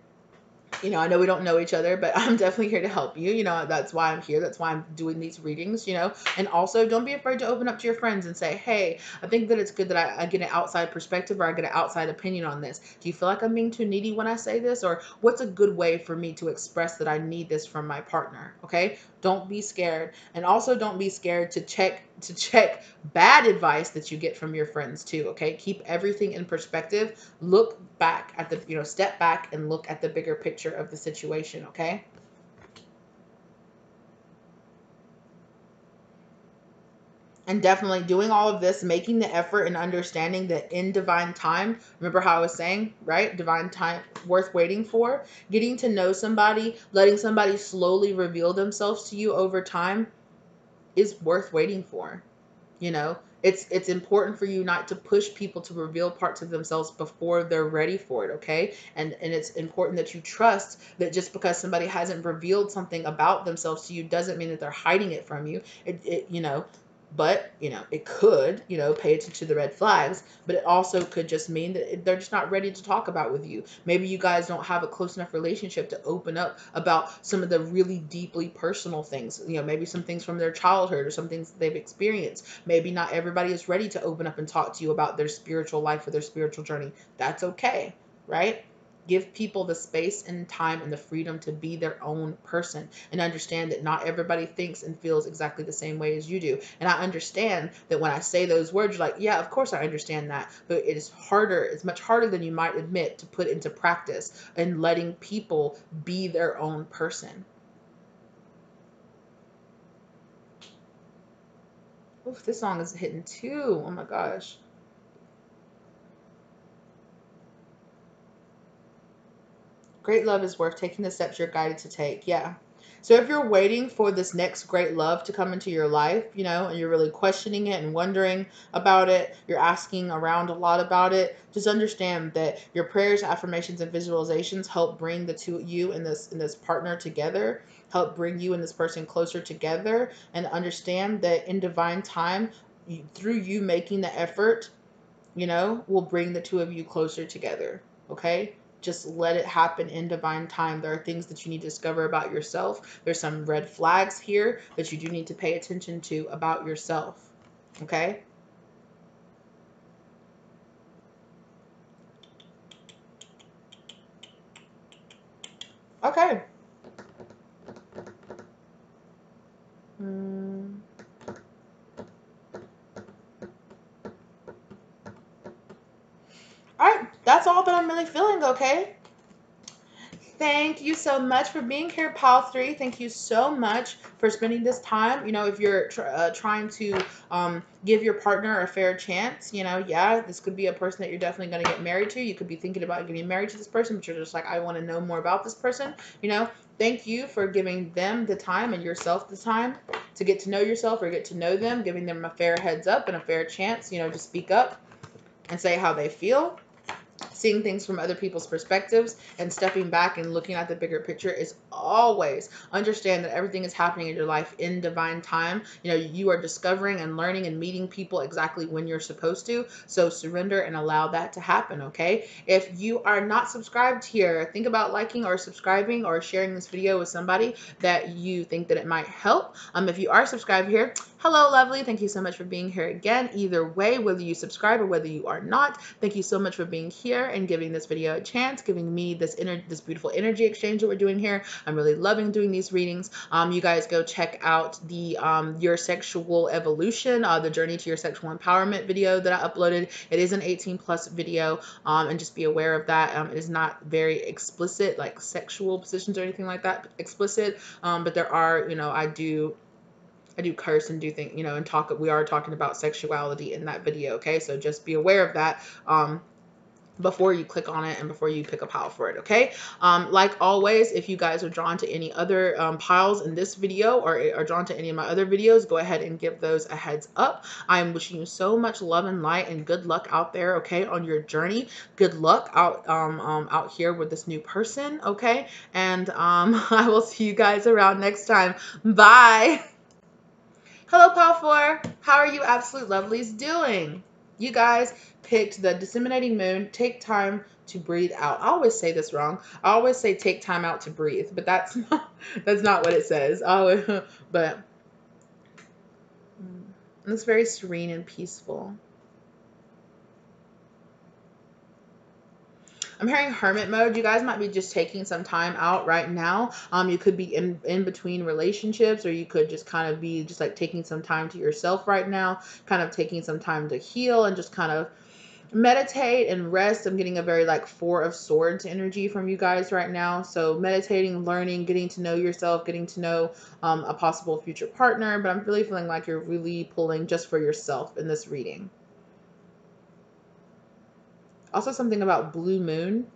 you know, I know we don't know each other, but I'm definitely here to help you. You know, that's why I'm here. That's why I'm doing these readings, you know. And also, don't be afraid to open up to your friends and say, hey, I think that it's good that I get an outside perspective or I get an outside opinion on this. Do you feel like I'm being too needy when I say this? Or what's a good way for me to express that I need this from my partner? Okay. Don't be scared. And also don't be scared to check bad advice that you get from your friends too. Okay. Keep everything in perspective. Look back at the, you know, step back and look at the bigger picture of the situation. Okay. And definitely doing all of this, making the effort and understanding that in divine time, remember how I was saying, right? Divine time worth waiting for, getting to know somebody, letting somebody slowly reveal themselves to you over time is worth waiting for. You know, it's important for you not to push people to reveal parts of themselves before they're ready for it, okay? And it's important that you trust that just because somebody hasn't revealed something about themselves to you doesn't mean that they're hiding it from you. It you know, but you know, it could, you know, pay attention to the red flags, but it also could just mean that they're just not ready to talk about with you. Maybe you guys don't have a close enough relationship to open up about some of the really deeply personal things, you know, maybe some things from their childhood or some things that they've experienced. Maybe not everybody is ready to open up and talk to you about their spiritual life or their spiritual journey. That's okay, right? Give people the space and time and the freedom to be their own person and understand that not everybody thinks and feels exactly the same way as you do. And I understand that when I say those words, you're like, yeah, of course I understand that. But it is harder, it's much harder than you might admit to put into practice and letting people be their own person. Oof, this song is hitting too. Oh my gosh. Great love is worth taking the steps you're guided to take. Yeah. So if you're waiting for this next great love to come into your life, you know, and you're really questioning it and wondering about it, you're asking around a lot about it, just understand that your prayers, affirmations, and visualizations help bring the two you and this partner together, help bring you and this person closer together, and understand that in divine time, through you making the effort, you know, will bring the two of you closer together. Okay? Just let it happen in divine time. There are things that you need to discover about yourself. There's some red flags here that you do need to pay attention to about yourself. Okay? Okay. Mm. All right. That's all that I'm really feeling, okay? Thank you so much for being here, Pal 3. Thank you so much for spending this time. You know, if you're trying to give your partner a fair chance, you know, yeah, this could be a person that you're definitely going to get married to. You could be thinking about getting married to this person, but you're just like, I want to know more about this person. You know, thank you for giving them the time and yourself the time to get to know yourself or get to know them, giving them a fair heads up and a fair chance, you know, to speak up and say how they feel. seeing things from other people's perspectives and stepping back and looking at the bigger picture is always understand that everything is happening in your life in divine time. You are discovering and learning and meeting people exactly when you're supposed to. So surrender and allow that to happen, okay? If you are not subscribed here, think about liking or subscribing or sharing this video with somebody that you think that it might help. If you are subscribed here, hello, lovely. Thank you so much for being here again. Either way, whether you subscribe or whether you are not, thank you so much for being here and giving this video a chance, giving me this beautiful energy exchange that we're doing here. I'm really loving doing these readings. You guys go check out the Your Sexual Evolution, the Journey to Your Sexual Empowerment video that I uploaded. It is an 18+ video, and just be aware of that. It is not very explicit, like sexual positions or anything like that, explicit, but there are, I do curse and do things, and talk. We are talking about sexuality in that video, okay? So just be aware of that before you click on it and before you pick a pile for it, okay? Like always, if you guys are drawn to any other piles in this video or are drawn to any of my other videos, go ahead and give those a heads up. I am wishing you so much love and light and good luck out there, okay, on your journey. Good luck out here with this new person, okay? And I will see you guys around next time. Bye. Hello, Pile 4. How are you absolute lovelies doing? You guys picked the Disseminating Moon. Take time to breathe out. I always say this wrong. I always say take time out to breathe, but that's not what it says. But it's very serene and peaceful. I'm hearing hermit mode. You guys might be just taking some time out right now. You could be in between relationships, or you could just kind of be just like taking some time to yourself right now, kind of taking some time to heal and just kind of meditate and rest. I'm getting a very like Four of Swords energy from you guys right now. So meditating, learning, getting to know yourself, getting to know a possible future partner. But I'm really feeling like you're really pulling just for yourself in this reading. Also something about blue moon.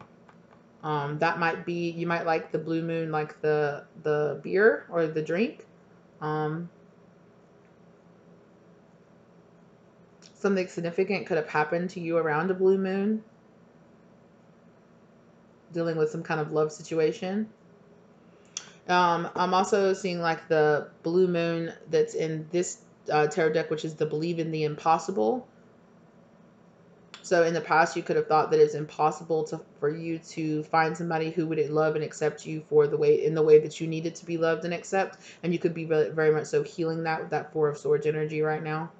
That might be, you might like the blue moon, like the beer or the drink. Something significant could have happened to you around a blue moon. Dealing with some kind of love situation. I'm also seeing like the blue moon that's in this tarot deck, which is the Believe in the Impossible. So in the past, you could have thought that it's impossible for you to find somebody who would love and accept you for the way that you needed to be loved and accept. And you could be very, very much so healing that with that Four of Swords energy right now.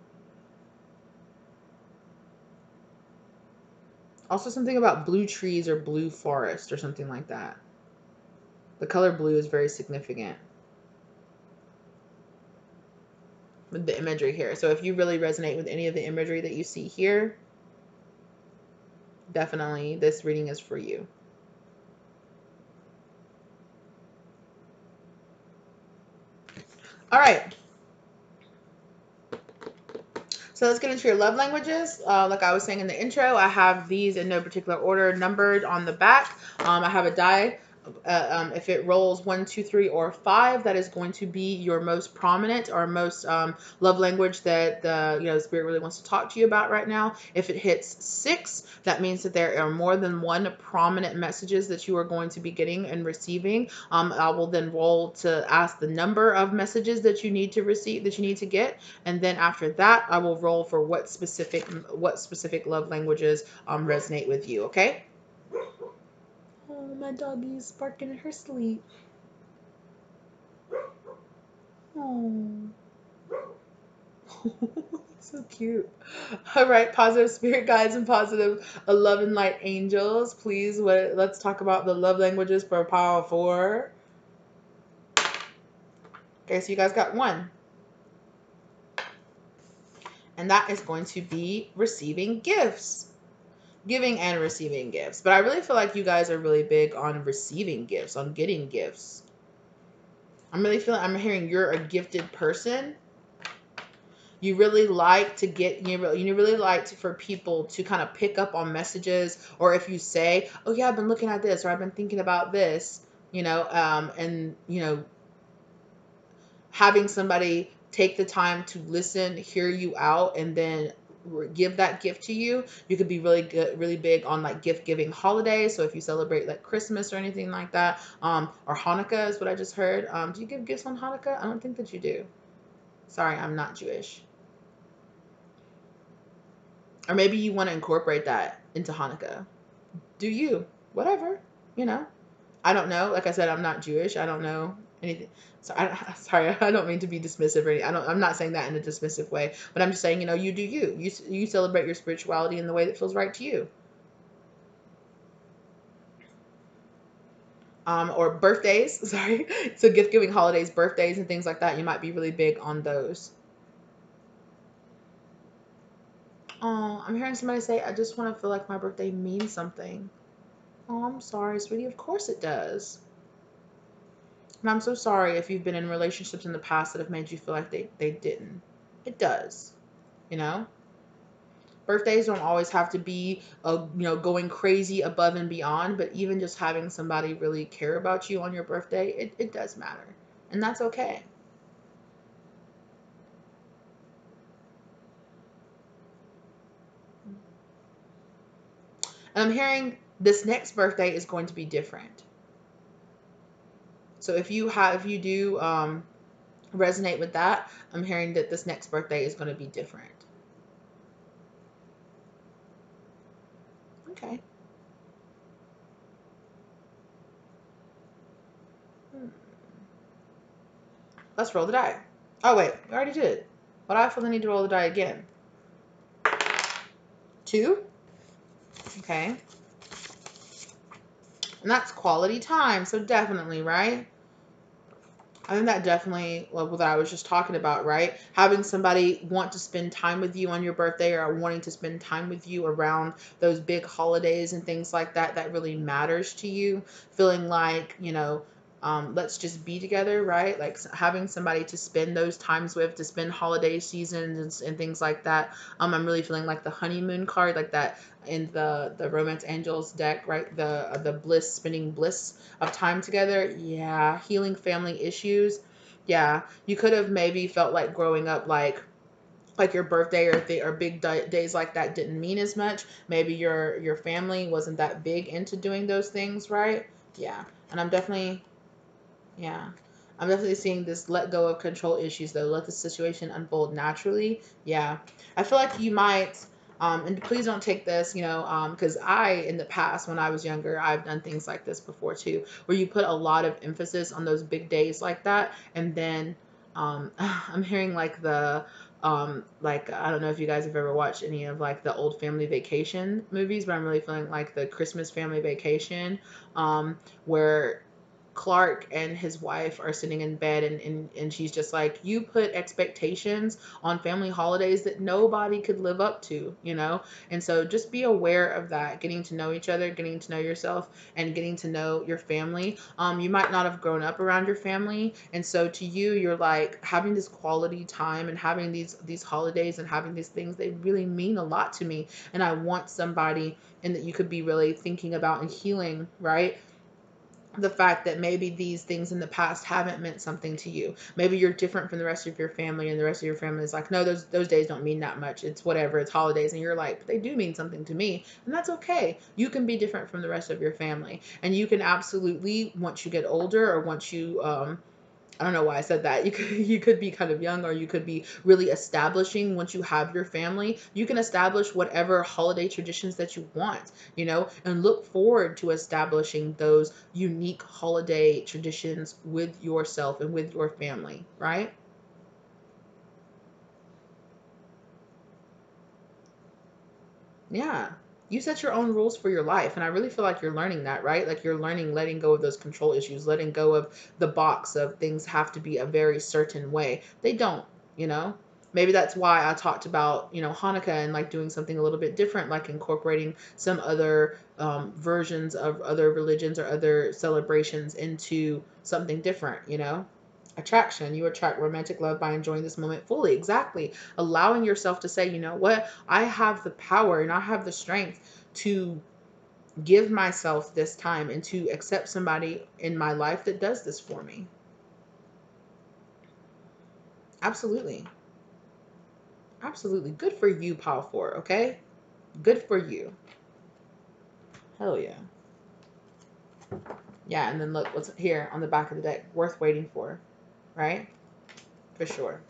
Also something about blue trees or blue forest or something like that. The color blue is very significant with the imagery here. So if you really resonate with any of the imagery that you see here, definitely this reading is for you. All right. So let's get into your love languages. Like I was saying in the intro, I have these in no particular order numbered on the back. I have a die. If it rolls 1, 2, 3, or 5, that is going to be your most prominent or most love language that the Spirit really wants to talk to you about right now. If it hits 6, that means that there are more than one prominent messages that you are going to be getting and receiving. I will then roll to ask the number of messages that you need to receive, that you need to get, and then after that, I will roll for what specific love languages resonate with you. Okay. Oh, my doggy is barking in her sleep. Oh. So cute. All right, positive spirit guides and positive love and light angels. Please, let's talk about the love languages for Power 4. Okay, so you guys got 1. And that is going to be receiving gifts. Giving and receiving gifts. But I really feel like you guys are really big on receiving gifts, on getting gifts. I'm hearing you're a gifted person. You really like to get, you really like for people to kind of pick up on messages, or if you say, oh yeah, I've been looking at this, or I've been thinking about this, and having somebody take the time to listen, hear you out, and then give that gift to you. You could be really good, really big on like gift giving holidays. So if you celebrate like Christmas or anything like that, or Hanukkah is what I just heard. Do you give gifts on Hanukkah? I don't think that you do. Sorry, I'm not Jewish. Or maybe you want to incorporate that into Hanukkah. Do you? Whatever, you know. I don't know. Like I said, I'm not Jewish. I don't know anything. So sorry, I don't mean to be dismissive or anything. I'm not saying that in a dismissive way, but I'm just saying, you do you. You celebrate your spirituality in the way that feels right to you. Or birthdays, sorry. So gift giving holidays, birthdays, and things like that. You might be really big on those. Oh, I'm hearing somebody say, I just want to feel like my birthday means something. Oh, I'm sorry, sweetie. Of course it does. And I'm so sorry if you've been in relationships in the past that have made you feel like they didn't. It does, you know? Birthdays don't always have to be, going crazy above and beyond, but even just having somebody really care about you on your birthday, it does matter. And that's okay. And I'm hearing this next birthday is going to be different. So if you do resonate with that, I'm hearing that this next birthday is going to be different. Okay. Hmm. Let's roll the die. Oh wait, we already did. But I feel the need to roll the die again. 2. Okay. And that's quality time. So definitely, right? I think that definitely, well, what I was just talking about, right? Having somebody want to spend time with you on your birthday or wanting to spend time with you around those big holidays and things like that, that really matters to you. Feeling like, let's just be together, right? Like having somebody to spend those times with, to spend holiday seasons and things like that. I'm really feeling like the honeymoon card, like that in the Romance Angels deck, right? The bliss, spending bliss of time together. Yeah, healing family issues. Yeah, you could have maybe felt like growing up like your birthday or big days like that didn't mean as much. Maybe your family wasn't that big into doing those things, right? Yeah. And yeah. I'm definitely seeing this let go of control issues though. Let the situation unfold naturally. Yeah. I feel like you might, and please don't take this, because in the past, when I was younger, I've done things like this before too, where you put a lot of emphasis on those big days like that. And then I'm hearing like I don't know if you guys have ever watched any of like the old family vacation movies, but I'm really feeling like the Christmas family vacation, where Clark and his wife are sitting in bed and she's just like, you put expectations on family holidays that nobody could live up to. And so just be aware of that, getting to know each other, getting to know yourself, and getting to know your family. You might not have grown up around your family, and so to you, you're like having this quality time and having these holidays and having these things, they really mean a lot to me. And I want somebody and that you could be really thinking about and healing, right? The fact that maybe these things in the past haven't meant something to you. Maybe you're different from the rest of your family, and the rest of your family is like, no, those days don't mean that much. It's whatever, it's holidays. And you're like, but they do mean something to me. And that's okay. You can be different from the rest of your family. And you can absolutely, once you get older or once you I don't know why I said that. You could be kind of young, or you could be really establishing once you have your family. You can establish whatever holiday traditions that you want, and look forward to establishing those unique holiday traditions with yourself and with your family, right? Yeah. You set your own rules for your life. And I really feel like you're learning that, right? Like you're learning letting go of those control issues, letting go of the box of things have to be a very certain way. They don't, you know? Maybe that's why I talked about, Hanukkah and like doing something a little bit different, like incorporating some other versions of other religions or other celebrations into something different. Attraction. You attract romantic love by enjoying this moment fully. Exactly. Allowing yourself to say, you know what? I have the power and I have the strength to give myself this time and to accept somebody in my life that does this for me. Absolutely. Absolutely. Good for you, Pile 4, okay? Good for you. Hell yeah. Yeah, and then look what's here on the back of the deck. Worth waiting for, right? For sure.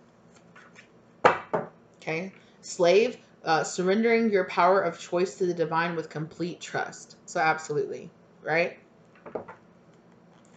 Okay. Slave, surrendering your power of choice to the divine with complete trust. So absolutely, right?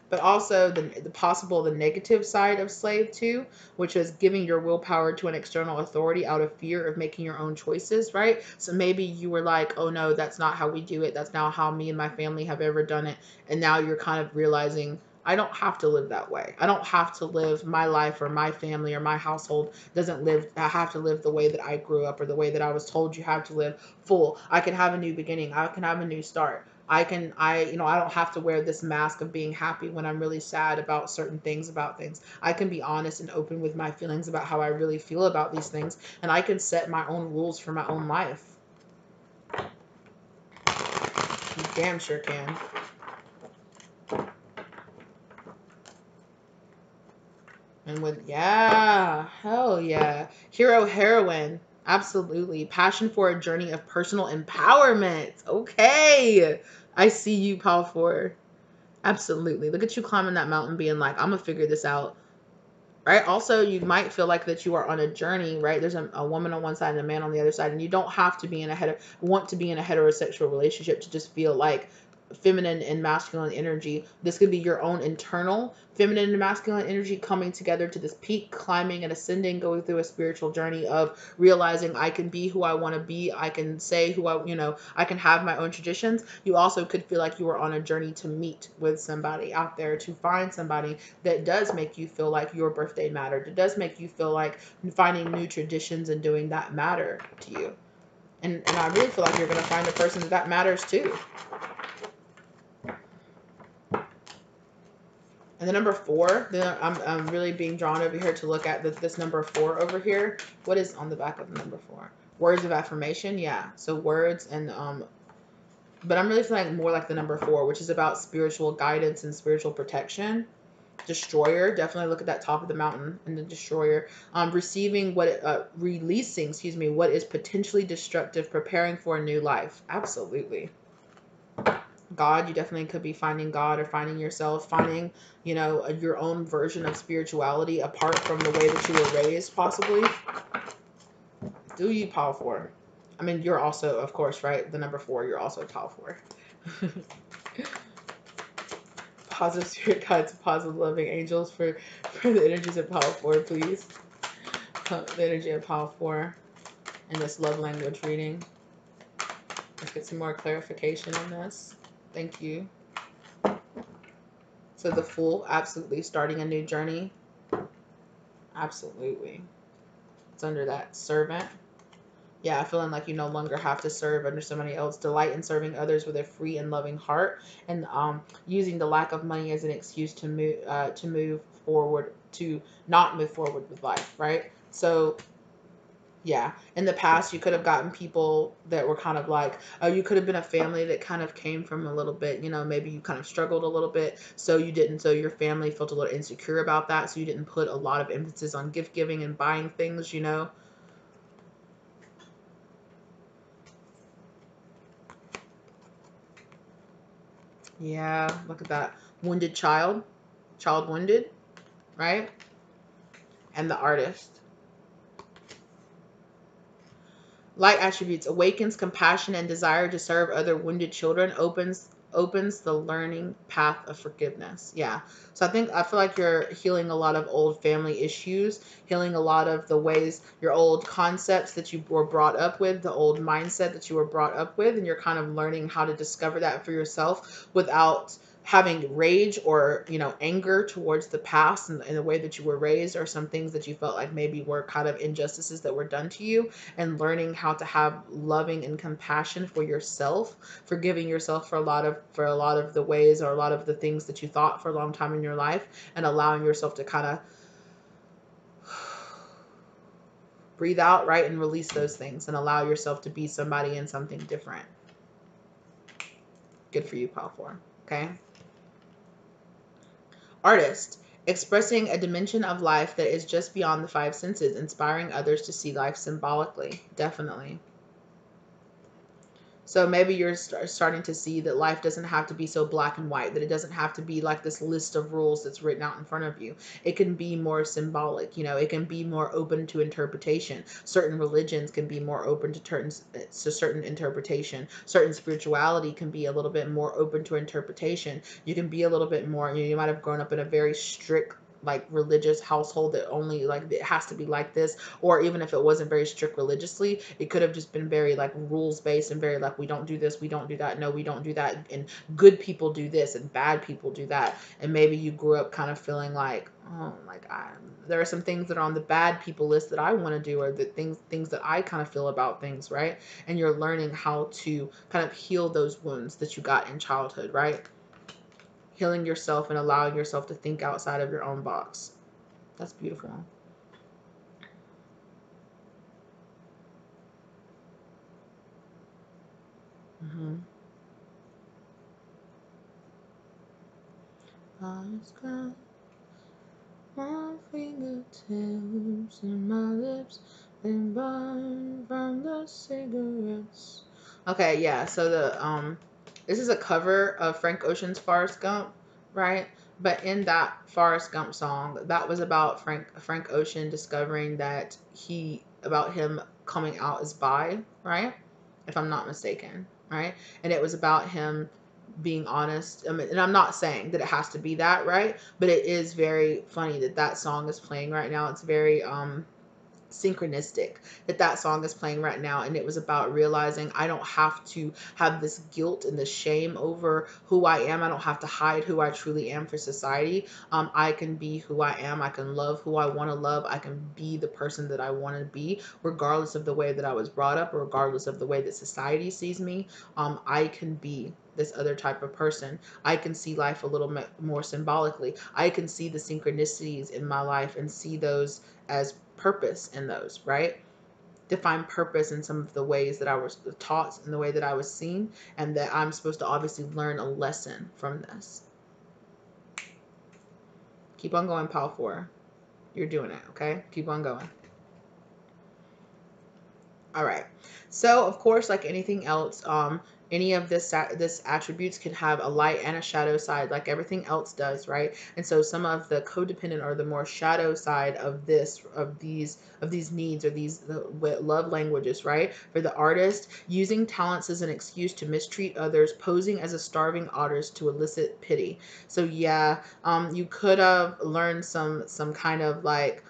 But also the negative side of slave too, which is giving your willpower to an external authority out of fear of making your own choices, right? So maybe you were like, oh no, that's not how we do it. That's not how me and my family have ever done it. And now you're kind of realizing, I don't have to live that way. I don't have to live my life, or my family or my household doesn't live. I have to live the way that I grew up, or the way that I was told you have to live full. I can have a new beginning. I can have a new start. I don't have to wear this mask of being happy when I'm really sad about certain things, about things. I can be honest and open with my feelings about how I really feel about these things, and I can set my own rules for my own life. You damn sure can. And yeah, hell yeah. Hero, heroine. Absolutely. Passion for a journey of personal empowerment. Okay. I see you, Paul 4. Absolutely. Look at you climbing that mountain being like, I'm going to figure this out. Right. Also, you might feel like that you are on a journey, right? There's a woman on one side and a man on the other side, and you don't have to be in want to be in a heterosexual relationship to just feel like feminine and masculine energy. This could be your own internal feminine and masculine energy coming together to this peak, climbing and ascending, going through a spiritual journey of realizing I can be who I want to be. I can say I can have my own traditions. You also could feel like you are on a journey to meet with somebody out there, to find somebody that does make you feel like your birthday mattered. It does make you feel like finding new traditions and doing that matter to you. And I really feel like you're going to find a person that matters too. And the number 4, then I'm really being drawn over here to look at this number 4 over here. What is on the back of the number 4? Words of affirmation. Yeah. So words and but I'm really feeling more like the number 4, which is about spiritual guidance and spiritual protection. Destroyer, definitely look at that top of the mountain and the destroyer. Releasing, what is potentially destructive, preparing for a new life. Absolutely. God, you definitely could be finding God or finding yourself, finding, your own version of spirituality apart from the way that you were raised, possibly. Do you, Power 4? I mean, you're also, of course, right? The number 4, you're also Power 4. Positive spirit guides, positive loving angels for the energies of Power 4, please. The energy of Power 4 in this love language reading. Let's get some more clarification on this. Thank you. So the Fool, absolutely starting a new journey. Absolutely. It's under that servant. Yeah, feeling like you no longer have to serve under somebody else. Delight in serving others with a free and loving heart, and using the lack of money as an excuse to move forward, to not move forward with life, right? So yeah, in the past you could have gotten people that were kind of like, you could have been a family that kind of came from a little bit, maybe you kind of struggled a little bit, so your family felt a little insecure about that, so you didn't put a lot of emphasis on gift giving and buying things. Yeah, look at that. Wounded child wounded, right? And the artist. Light attributes: awakens compassion and desire to serve other wounded children, opens the learning path of forgiveness. Yeah. So I feel like you're healing a lot of old family issues, healing a lot of the ways, your old concepts that you were brought up with, the old mindset that you were brought up with, and you're kind of learning how to discover that for yourself without having rage or anger towards the past and the way that you were raised, or some things that you felt like maybe were kind of injustices that were done to you, and learning how to have loving and compassion for yourself, forgiving yourself for a lot of the ways or a lot of the things that you thought for a long time in your life, and allowing yourself to kind of breathe out, right, and release those things and allow yourself to be somebody and something different. Good for you, Paul 4. Okay. Artist, Expressing a dimension of life that is just beyond the five senses, inspiring others to see life symbolically. Definitely. So maybe you're starting to see that life doesn't have to be so black and white, that it doesn't have to be like this list of rules that's written out in front of you. It can be more symbolic, it can be more open to interpretation. Certain religions can be more open to certain interpretation. Certain spirituality can be a little bit more open to interpretation. You can be a little bit more, you might have grown up in a very strict like religious household that only like it has to be like this, or even if it wasn't very strict religiously, it could have just been very like rules based and very like, we don't do this, we don't do that, no, we don't do that, and good people do this and bad people do that. And maybe you grew up kind of feeling like, oh, like there are some things that are on the bad people list that I want to do, or the things that I kind of feel about things, right? And you're learning how to kind of heal those wounds that you got in childhood, right? Healing yourself and allowing yourself to think outside of your own box. That's beautiful. Mm-hmm. Eyes got my fingertips and my lips, they burn from the cigarettes. Okay, yeah. So this is a cover of Frank Ocean's Forrest Gump, right? But in that Forrest Gump song, that was about Frank Ocean discovering that about him coming out as bi, right? If I'm not mistaken, right? And it was about him being honest. I mean, and I'm not saying that it has to be that, right? But it is very funny that that song is playing right now. It's very synchronistic that that song is playing right now, and it was about realizing I don't have to have this guilt and this shame over who I am. I don't have to hide who I truly am for society. I can be who I am. I can love who I want to love. I can be the person that I want to be, regardless of the way that I was brought up, or regardless of the way that society sees me. I can be this other type of person. I can see life a little more symbolically. I can see the synchronicities in my life and see those as purpose in those, right? Define purpose in some of the ways that I was taught and the way that I was seen, and that I'm supposed to obviously learn a lesson from this. Keep on going, Pal 4. You're doing it, okay? Keep on going. All right. So, of course, like anything else, any of this attributes can have a light and a shadow side, like everything else does, right? And so, some of the codependent or the more shadow side of these needs, or these love languages, right? For the artist, using talents as an excuse to mistreat others, posing as a starving artist to elicit pity. So, yeah, you could have learned some kind of like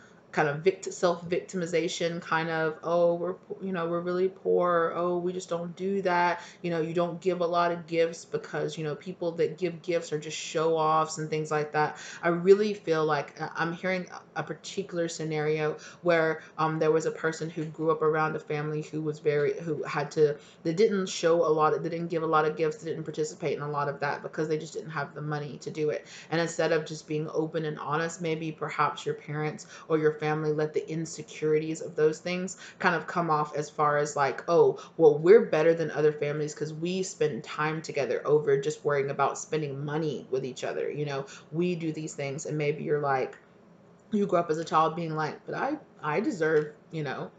self victimization, kind of, oh, we're really poor, oh, we just don't do that, you don't give a lot of gifts because people that give gifts are just show offs and things like that. I really feel like I'm hearing a particular scenario where there was a person who grew up around a family who had to, they didn't show a lot, they didn't give a lot of gifts, they didn't participate in a lot of that because they just didn't have the money to do it. And instead of just being open and honest, maybe perhaps your parents or your family let the insecurities of those things kind of come off as far as like, oh, well, we're better than other families because we spend time together over just worrying about spending money with each other. We do these things, and maybe you're like, you grew up as a child being like, but I deserve,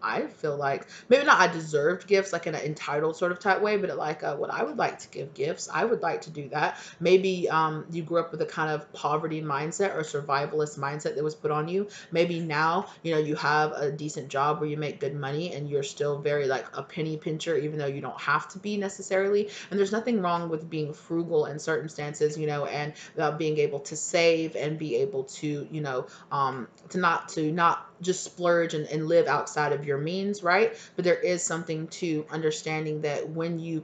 I feel like maybe not I deserved gifts like in an entitled sort of type way, but like what I would like to give gifts, I would like to do that. Maybe you grew up with a kind of poverty mindset or survivalist mindset that was put on you. Maybe now you have a decent job where you make good money and you're still very like a penny pincher, even though you don't have to be necessarily. And there's nothing wrong with being frugal in circumstances, and being able to save and be able to to not just splurge and live outside of your means, right? But there is something to understanding that when you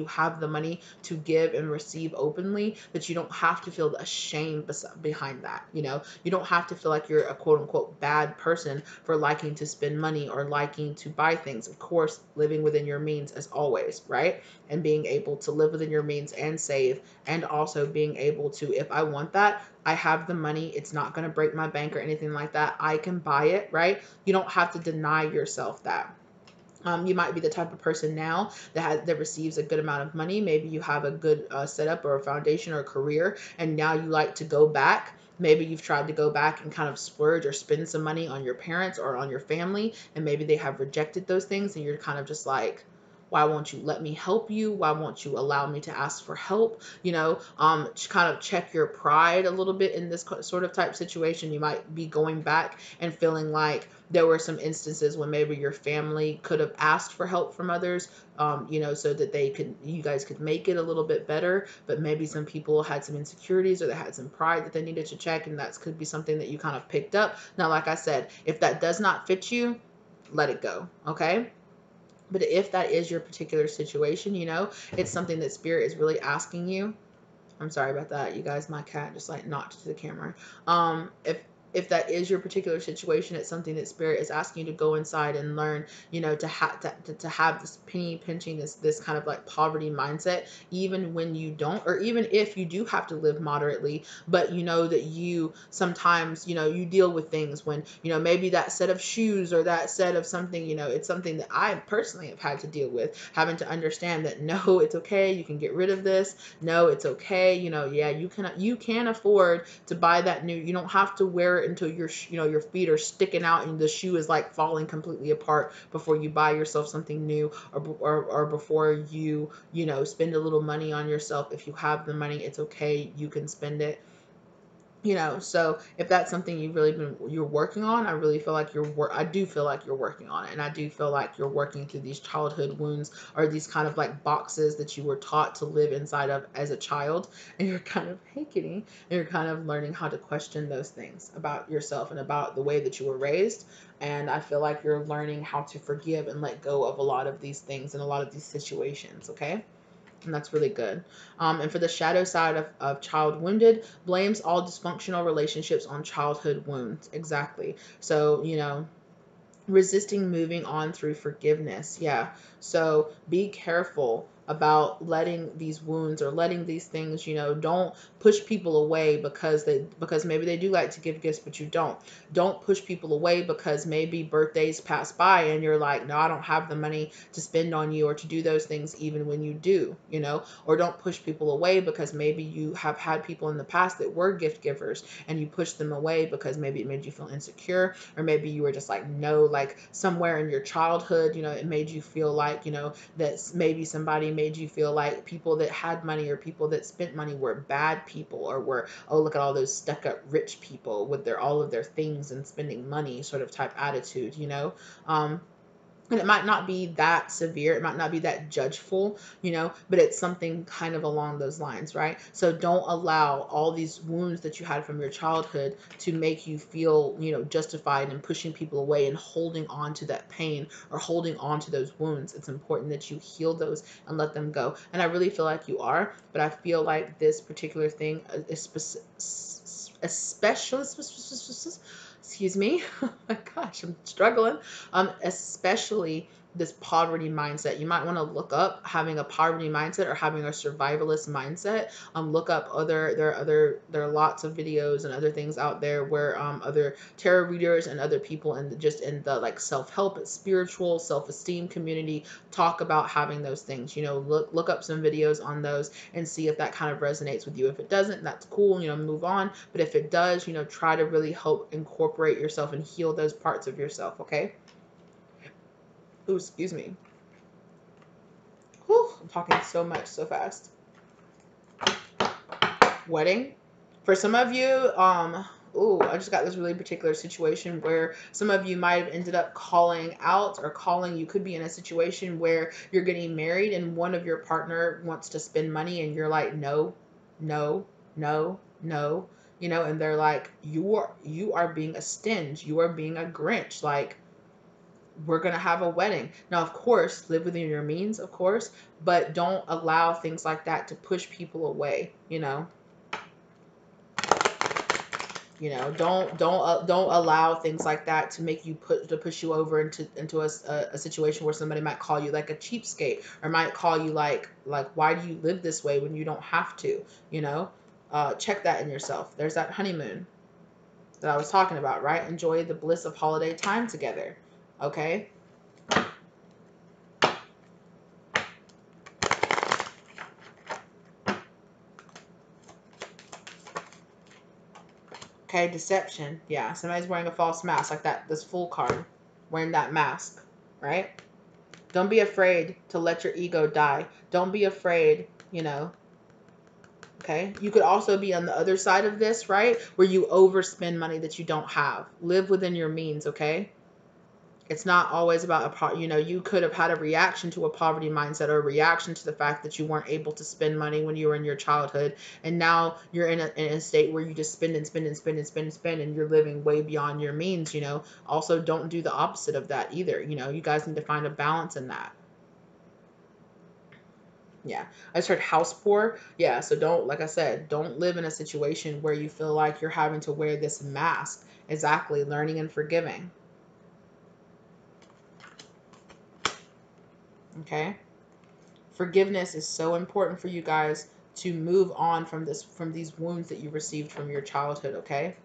have the money to give and receive openly, that you don't have to feel ashamed behind that. You don't have to feel like you're a quote unquote bad person for liking to spend money or liking to buy things. Of course, living within your means as always, right? And being able to live within your means and save, and also being able to, if I want that, I have the money. It's not going to break my bank or anything like that. I can buy it, right? You don't have to deny yourself that. You might be the type of person now that receives a good amount of money. Maybe you have a good setup or a foundation or a career, and now you like to go back Maybe you've tried to go back and kind of splurge or spend some money on your parents or on your family, and maybe they have rejected those things, and you're kind of just like, why won't you let me help you? Why won't you allow me to ask for help? Kind of check your pride a little bit in this sort of type situation. You might be going back and feeling like there were some instances when maybe your family could have asked for help from others, so that you guys could make it a little bit better. But maybe some people had some insecurities or they had some pride that they needed to check, and that could be something that you kind of picked up. Now, like I said, if that does not fit you, let it go, okay? But if that is your particular situation, it's something that Spirit is really asking you. I'm sorry about that, you guys. My cat just like knocked to the camera. If that is your particular situation, it's something that Spirit is asking you to go inside and learn, to have this penny pinching, this kind of like poverty mindset, even when you don't, or even if you do have to live moderately, but you know that you sometimes, you deal with things when, maybe that set of shoes or that set of something, it's something that I personally have had to deal with, having to understand that no, it's okay, you can get rid of this. No, it's okay. Yeah, you can afford to buy that new. You don't have to wear it until your feet are sticking out and the shoe is like falling completely apart before you buy yourself something new, or before spend a little money on yourself. If you have the money, it's okay. You can spend it. So if that's something you're working on, I really feel like I do feel like you're working on it, and I do feel like you're working through these childhood wounds, or these kind of like boxes that you were taught to live inside of as a child, and you're kind of, hey kitty, and you're kind of learning how to question those things about yourself and about the way that you were raised. And I feel like you're learning how to forgive and let go of a lot of these things and a lot of these situations, okay? And that's really good. And for the shadow side of child wounded, blames all dysfunctional relationships on childhood wounds. Exactly. So, resisting moving on through forgiveness. Yeah. So be careful about letting these wounds or letting these things, don't push people away because maybe they do like to give gifts, but you don't push people away because maybe birthdays pass by and you're like, no, I don't have the money to spend on you or to do those things, even when you do, or don't push people away because maybe you have had people in the past that were gift givers and you pushed them away because maybe it made you feel insecure, or maybe you were just like, no, like somewhere in your childhood, it made you feel like, that maybe somebody made you feel like people that had money or people that spent money were bad people, or were, oh, look at all those stuck up rich people with all of their things and spending money sort of type attitude, and it might not be that severe, it might not be that judgeful, but it's something kind of along those lines, right? So don't allow all these wounds that you had from your childhood to make you feel, justified in pushing people away and holding on to that pain or holding on to those wounds. It's important that you heal those and let them go. And I really feel like you are, but I feel like this particular thing is especially, excuse me, oh my gosh, I'm struggling, especially this poverty mindset. You might want to look up having a poverty mindset or having a survivalist mindset. Look up there are lots of videos and other things out there where other tarot readers and other people just in the like self-help, spiritual, self-esteem community talk about having those things. Look up some videos on those and see if that kind of resonates with you. If it doesn't, that's cool, move on. But if it does, try to really help incorporate yourself and heal those parts of yourself, okay? Ooh, excuse me. Whew, I'm talking so much, so fast. Wedding. For some of you, I just got this really particular situation where some of you might have ended up calling out or calling. You could be in a situation where you're getting married and one of your partner wants to spend money and you're like, no, no, no, no, and they're like, you are being a stinge. You are being a Grinch. Like, we're going to have a wedding. Now, of course, live within your means, of course, but don't allow things like that to push people away, don't allow things like that to make you push you over into a situation where somebody might call you like a cheapskate, or might call you like why do you live this way when you don't have to, check that in yourself. There's that honeymoon that I was talking about, right? Enjoy the bliss of holiday time together. Okay. Okay, deception. Yeah, somebody's wearing a false mask, like that, this Fool card, wearing that mask, right? Don't be afraid to let your ego die. Don't be afraid, you know. Okay, you could also be on the other side of this, right? Where you overspend money that you don't have. Live within your means, okay? It's not always about you could have had a reaction to a poverty mindset, or a reaction to the fact that you weren't able to spend money when you were in your childhood, and now you're in a state where you just spend and spend and spend and spend and spend, and you're living way beyond your means. Also, don't do the opposite of that either. You guys need to find a balance in that. Yeah, I just heard house poor. Yeah, so like I said, don't live in a situation where you feel like you're having to wear this mask. Exactly, learning and forgiving. Okay. Forgiveness is so important for you guys to move on from these wounds that you received from your childhood, okay?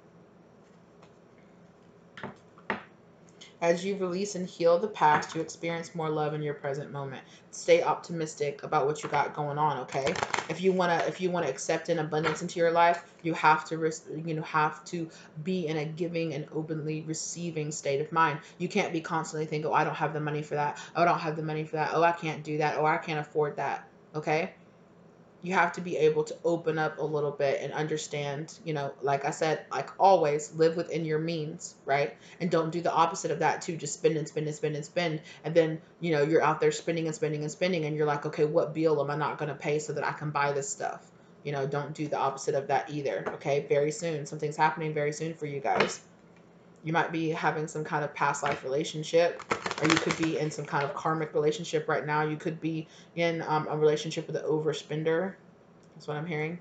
As you release and heal the past, you experience more love in your present moment. Stay optimistic about what you got going on, okay? If you wanna accept an abundance into your life, you have to be in a giving and openly receiving state of mind. You can't be constantly thinking, "Oh, I don't have the money for that. Oh, I don't have the money for that. Oh, I can't do that. Oh, I can't afford that." Okay? You have to be able to open up a little bit and understand, like I said, like always, live within your means, right? And don't do the opposite of that too. Just spend and spend and spend and spend. And then, you're out there spending and spending and spending, and you're like, okay, what bill am I not going to pay so that I can buy this stuff? Don't do the opposite of that either. Okay. Very soon. Something's happening very soon for you guys. You might be having some kind of past life relationship, or you could be in some kind of karmic relationship right now. You could be in a relationship with an overspender. That's what I'm hearing.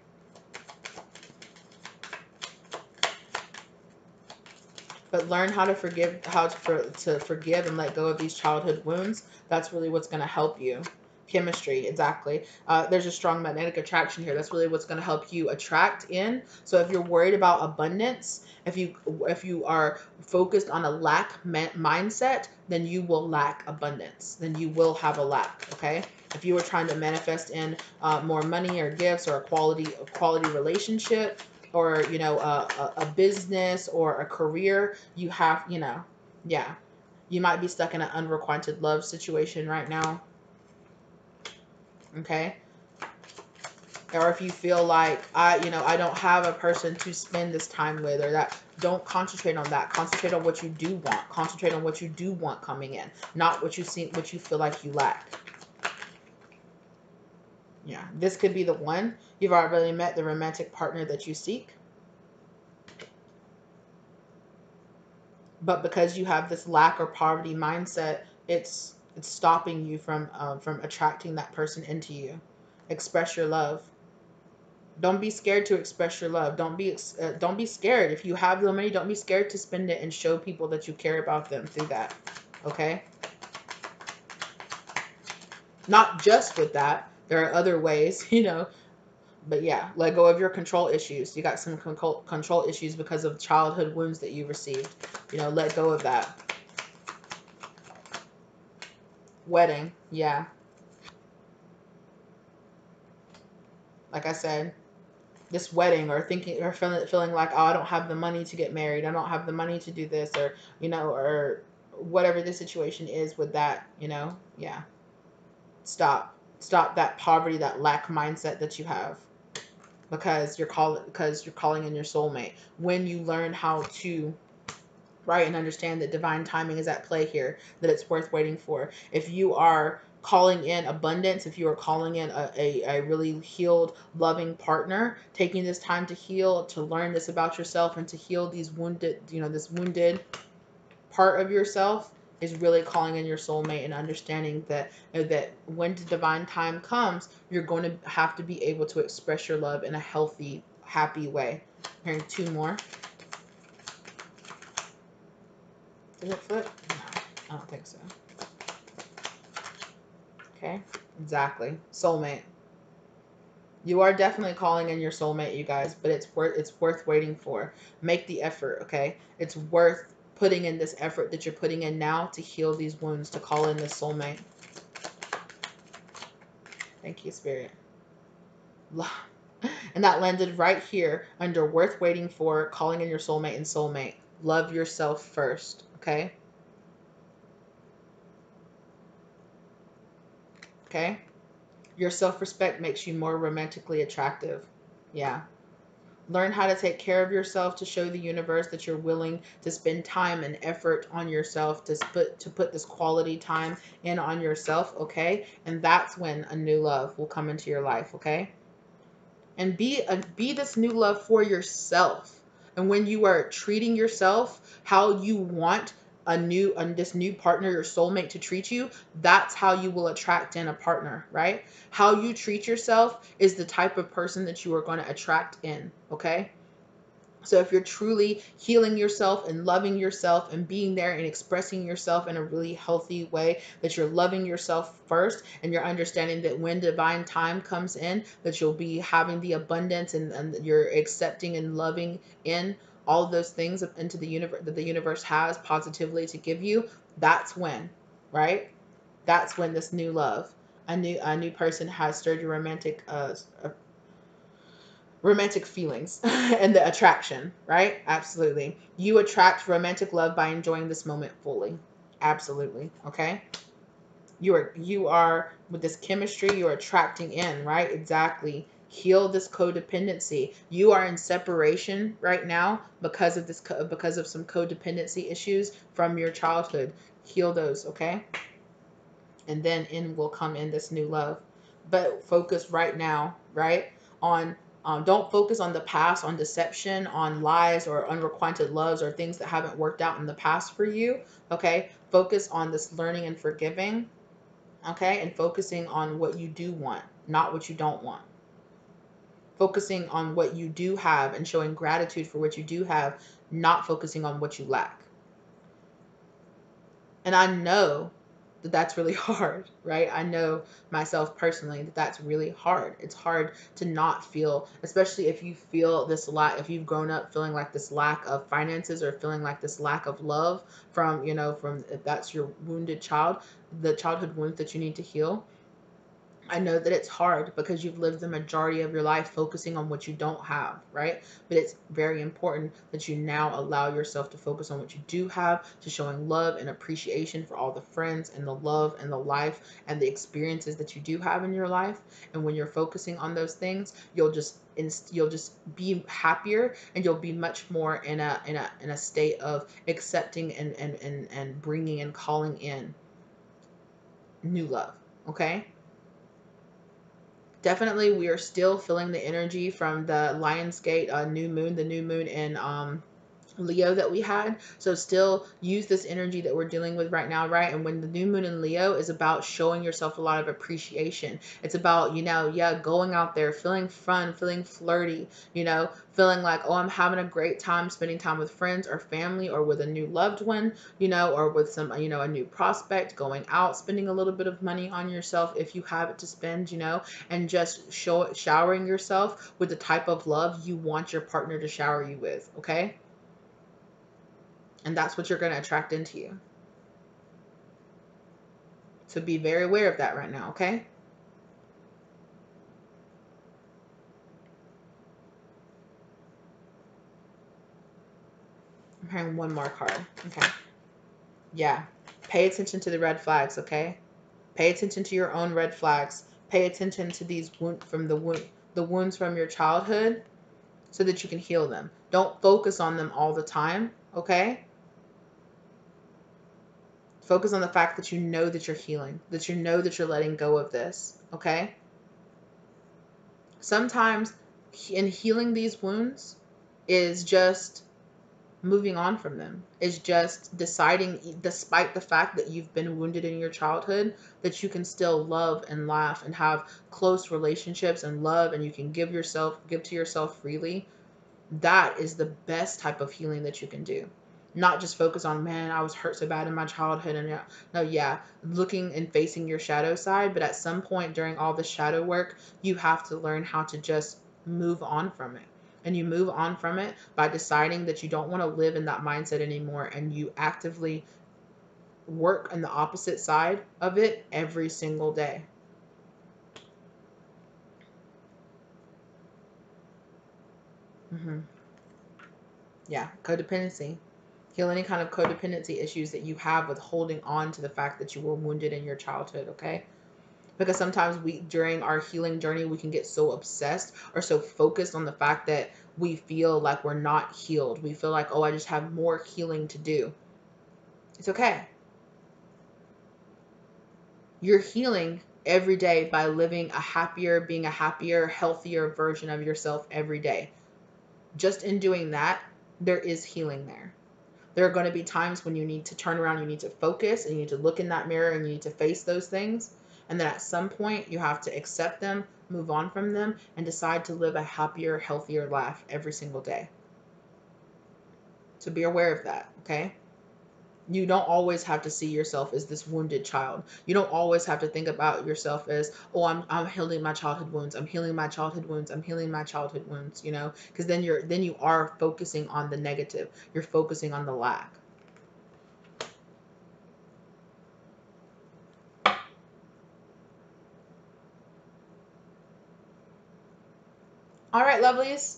But learn how to forgive, to forgive and let go of these childhood wounds. That's really what's going to help you. Chemistry, exactly. There's a strong magnetic attraction here. That's really what's going to help you attract in. So if you're worried about abundance, if you are focused on a lack mindset, then you will lack abundance. Then you will have a lack. Okay. If you were trying to manifest in more money or gifts, or a quality relationship, or a business or a career, you have, yeah, you might be stuck in an unrequited love situation right now. Okay. Or if you feel like, I don't have a person to spend this time with, or that, don't concentrate on that. Concentrate on what you do want. Concentrate on what you do want coming in, not what you feel like you lack. Yeah, this could be the one. You've already met the romantic partner that you seek, but because you have this lack or poverty mindset, it's stopping you from attracting that person into you. Express your love. Don't be scared to express your love. Don't be scared. If you have the money, don't be scared to spend it and show people that you care about them through that. Okay? Not just with that. There are other ways, But yeah, let go of your control issues. You got some control issues because of childhood wounds that you received. Let go of that. Wedding, yeah. Like I said, this wedding, or thinking, or feeling like, oh, I don't have the money to get married. I don't have the money to do this, or whatever the situation is with that, yeah. Stop that poverty, that lack mindset that you have, because you're calling in your soulmate. When you learn how to, right, and understand that divine timing is at play here, that it's worth waiting for. If you are calling in abundance, if you are calling in a really healed, loving partner, taking this time to heal, to learn this about yourself, and to heal these wounded, this wounded part of yourself, is really calling in your soulmate, and understanding that when the divine time comes, you're going to have to be able to express your love in a healthy, happy way. Hearing two more. Did it flip? No, I don't think so. Okay, exactly. Soulmate. You are definitely calling in your soulmate, you guys, but it's worth waiting for. Make the effort, okay? It's worth putting in this effort that you're putting in now to heal these wounds, to call in this soulmate. Thank you, Spirit. And that landed right here under worth waiting for, calling in your soulmate, and soulmate. Love yourself first, okay? Okay? Your self-respect makes you more romantically attractive. Yeah. Learn how to take care of yourself to show the universe that you're willing to spend time and effort on yourself, to put this quality time in on yourself, okay? And that's when a new love will come into your life, okay? And be this new love for yourself. And when you are treating yourself how you want this new partner, your soulmate, to treat you, that's how you will attract in a partner, right? How you treat yourself is the type of person that you are going to attract in, okay? So if you're truly healing yourself and loving yourself and being there and expressing yourself in a really healthy way, that you're loving yourself first, and you're understanding that when divine time comes in, that you'll be having the abundance, and you're accepting and loving in all of those things into the universe, that the universe has positively to give you, that's when, right? That's when this new love, a new person has stirred your romantic feelings and the attraction, right? Absolutely. You attract romantic love by enjoying this moment fully. Absolutely. Okay? You are with this chemistry, you're attracting in, right? Exactly. Heal this codependency. You are in separation right now because of because of some codependency issues from your childhood. Heal those, okay? And then in will come in this new love. But focus right now, right, on don't focus on the past, on deception, on lies, or unrequited loves, or things that haven't worked out in the past for you. Okay, focus on this learning and forgiving. Okay, and focusing on what you do want, not what you don't want. Focusing on what you do have and showing gratitude for what you do have, not focusing on what you lack. And I know that that's really hard, right? I know myself personally that that's really hard. It's hard to not feel, especially if you feel this lack, if you've grown up feeling like this lack of finances, or feeling like this lack of love from, from, if that's your wounded child, the childhood wounds that you need to heal. I know that it's hard because you've lived the majority of your life focusing on what you don't have, right? But it's very important that you now allow yourself to focus on what you do have, to showing love and appreciation for all the friends and the love and the life and the experiences that you do have in your life. And when you're focusing on those things, you'll just be happier, and you'll be much more in a state of accepting and bringing and calling in new love, okay? Definitely, we are still feeling the energy from the Lionsgate the new moon in Leo that we had. So still use this energy that we're dealing with right now, right? And when the new moon in Leo is about showing yourself a lot of appreciation. It's about, yeah, going out there, feeling fun, feeling flirty, feeling like, oh, I'm having a great time spending time with friends or family, or with a new loved one, or with some, a new prospect, going out, spending a little bit of money on yourself if you have it to spend, and just showering yourself with the type of love you want your partner to shower you with, okay? And that's what you're going to attract into you. So be very aware of that right now, okay? I'm hearing one more card. Okay. Yeah. Pay attention to the red flags, okay? Pay attention to your own red flags. Pay attention to these the wounds from your childhood, so that you can heal them. Don't focus on them all the time, okay? Focus on the fact that you know that you're healing, that you know that you're letting go of this, okay? Sometimes in healing these wounds is just moving on from them, is just deciding, despite the fact that you've been wounded in your childhood, that you can still love and laugh and have close relationships and love, and you can give to yourself freely. That is the best type of healing that you can do. Not just focus on, man, I was hurt so bad in my childhood, and yeah, no, yeah, looking and facing your shadow side, but at some point during all the shadow work, you have to learn how to just move on from it. And you move on from it by deciding that you don't want to live in that mindset anymore, and you actively work on the opposite side of it every single day. Mm-hmm. Yeah, codependency. Heal any kind of codependency issues that you have with holding on to the fact that you were wounded in your childhood, okay? Because sometimes during our healing journey, we can get so obsessed or so focused on the fact that we feel like we're not healed. We feel like, oh, I just have more healing to do. It's okay. You're healing every day by being a happier, healthier version of yourself every day. Just in doing that, there is healing there. There are going to be times when you need to turn around, you need to focus, and you need to look in that mirror and you need to face those things. And then at some point, you have to accept them, move on from them, and decide to live a happier, healthier life every single day. So be aware of that, okay? You don't always have to see yourself as this wounded child. You don't always have to think about yourself as, oh, I'm healing my childhood wounds. I'm healing my childhood wounds. I'm healing my childhood wounds, you know? Because then you are focusing on the negative. You're focusing on the lack. All right, lovelies.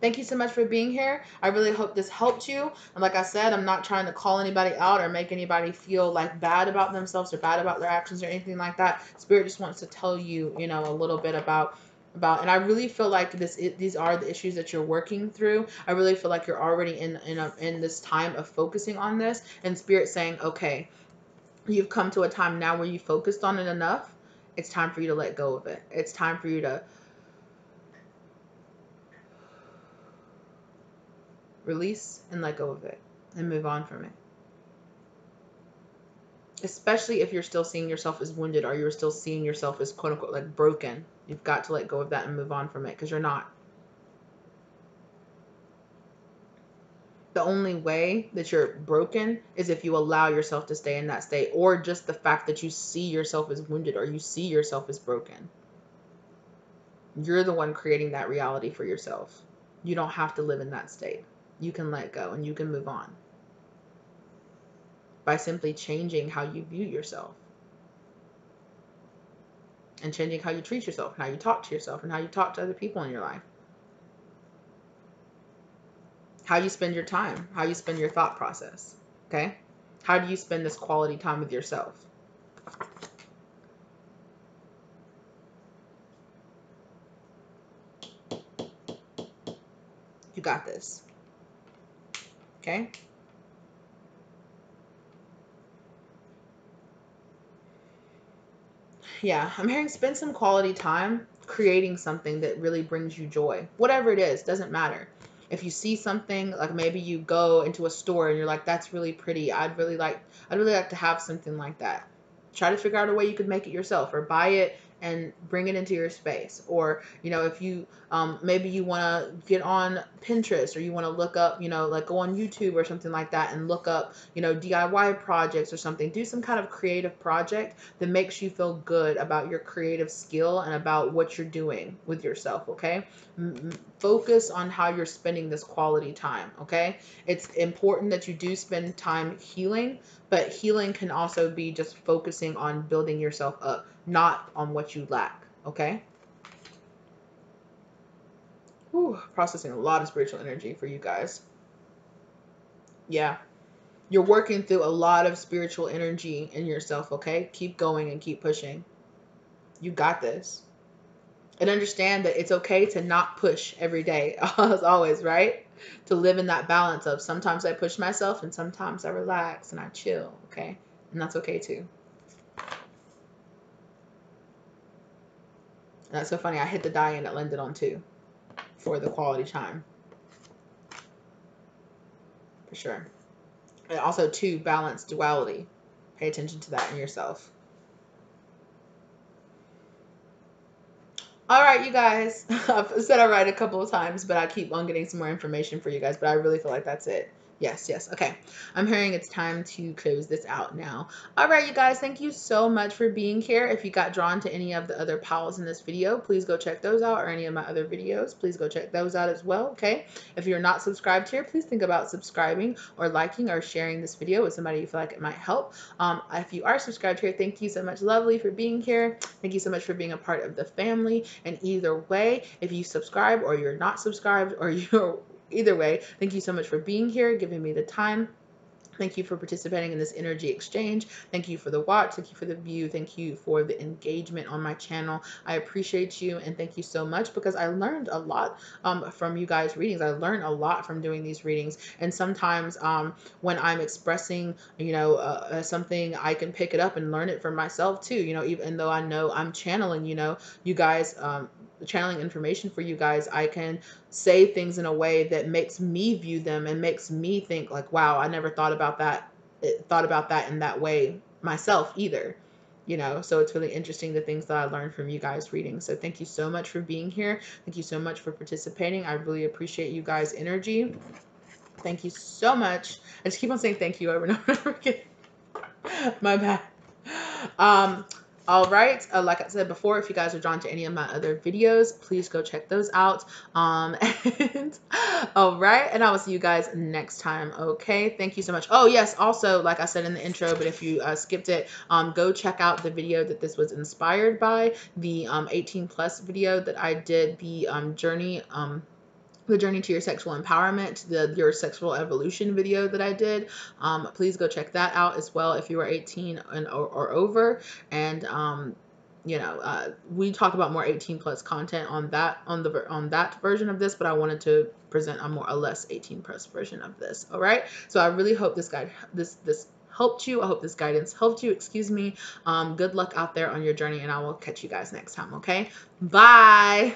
Thank you so much for being here. I really hope this helped you. And like I said, I'm not trying to call anybody out or make anybody feel like bad about themselves or bad about their actions or anything like that. Spirit just wants to tell you, you know, a little bit about and I really feel like these are the issues that you're working through. I really feel like you're already in this time of focusing on this, and Spirit saying, okay, you've come to a time now where you focused on it enough. It's time for you to let go of it. It's time for you to release and let go of it and move on from it. Especially if you're still seeing yourself as wounded or you're still seeing yourself as quote unquote like broken. You've got to let go of that and move on from it, because you're not. The only way that you're broken is if you allow yourself to stay in that state, or just the fact that you see yourself as wounded or you see yourself as broken. You're the one creating that reality for yourself. You don't have to live in that state. You can let go and you can move on by simply changing how you view yourself and changing how you treat yourself and how you talk to yourself and how you talk to other people in your life. How you spend your time, how you spend your thought process, okay? How do you spend this quality time with yourself? You got this, okay? Yeah, I'm hearing spend some quality time creating something that really brings you joy. Whatever it is, doesn't matter. If you see something, like maybe you go into a store and you're like, that's really pretty. I'd really like to have something like that. Try to figure out a way you could make it yourself, or buy it and bring it into your space. Or, you know, if you maybe you want to get on Pinterest, or you want to look up, you know, like go on YouTube or something like that and look up, you know, DIY projects or something. Do some kind of creative project that makes you feel good about your creative skill and about what you're doing with yourself, okay? Focus on how you're spending this quality time, okay? It's important that you do spend time healing, but healing can also be just focusing on building yourself up, not on what you lack, okay? Whew, processing a lot of spiritual energy for you guys. Yeah. You're working through a lot of spiritual energy in yourself, okay? Keep going and keep pushing. You got this. And understand that it's okay to not push every day, as always, right? To live in that balance of sometimes I push myself and sometimes I relax and I chill, okay? And that's okay too. And that's so funny. I hit the die and it landed on 2 for the quality time. For sure. And also 2, balance, duality. Pay attention to that in yourself. All right, you guys. I've said all right a couple of times, but I keep on getting some more information for you guys. But I really feel like that's it. Yes, yes. Okay. I'm hearing it's time to close this out now. All right, you guys, thank you so much for being here. If you got drawn to any of the other pals in this video, please go check those out, or any of my other videos. Please go check those out as well, okay? If you're not subscribed here, please think about subscribing or liking or sharing this video with somebody you feel like it might help. If you are subscribed here, thank you so much, Lovely, for being here. Thank you so much for being a part of the family. And either way, if you subscribe or you're not subscribed, or you're either way, thank you so much for being here, giving me the time. Thank you for participating in this energy exchange. Thank you for the watch. Thank you for the view. Thank you for the engagement on my channel. I appreciate you, and thank you so much, because I learned a lot from you guys' readings. I learned a lot from doing these readings. And sometimes when I'm expressing, something, I can pick it up and learn it for myself too. Even though I know I'm channeling, you guys, channeling information for you guys, I can say things in a way that makes me view them and makes me think like, wow, I never thought about that in that way myself either. So it's really interesting, the things that I learned from you guys reading. So thank you so much for being here. Thank you so much for participating. I really appreciate you guys' energy. Thank you so much. I just keep on saying thank you over and over again. My bad. All right. Like I said before, if you guys are drawn to any of my other videos, please go check those out. And all right. And I will see you guys next time. Okay. Thank you so much. Oh, yes. Also, like I said in the intro, but if you skipped it, go check out the video that this was inspired by, the 18 plus video that I did, the journey to your sexual empowerment, your sexual evolution video that I did. Please go check that out as well if you are 18 or over. And we talk about more 18 plus content on that version of this, but I wanted to present a less 18 plus version of this. All right. So I really hope this helped you. I hope this guidance helped you. Excuse me. Good luck out there on your journey, and I will catch you guys next time. Okay. Bye.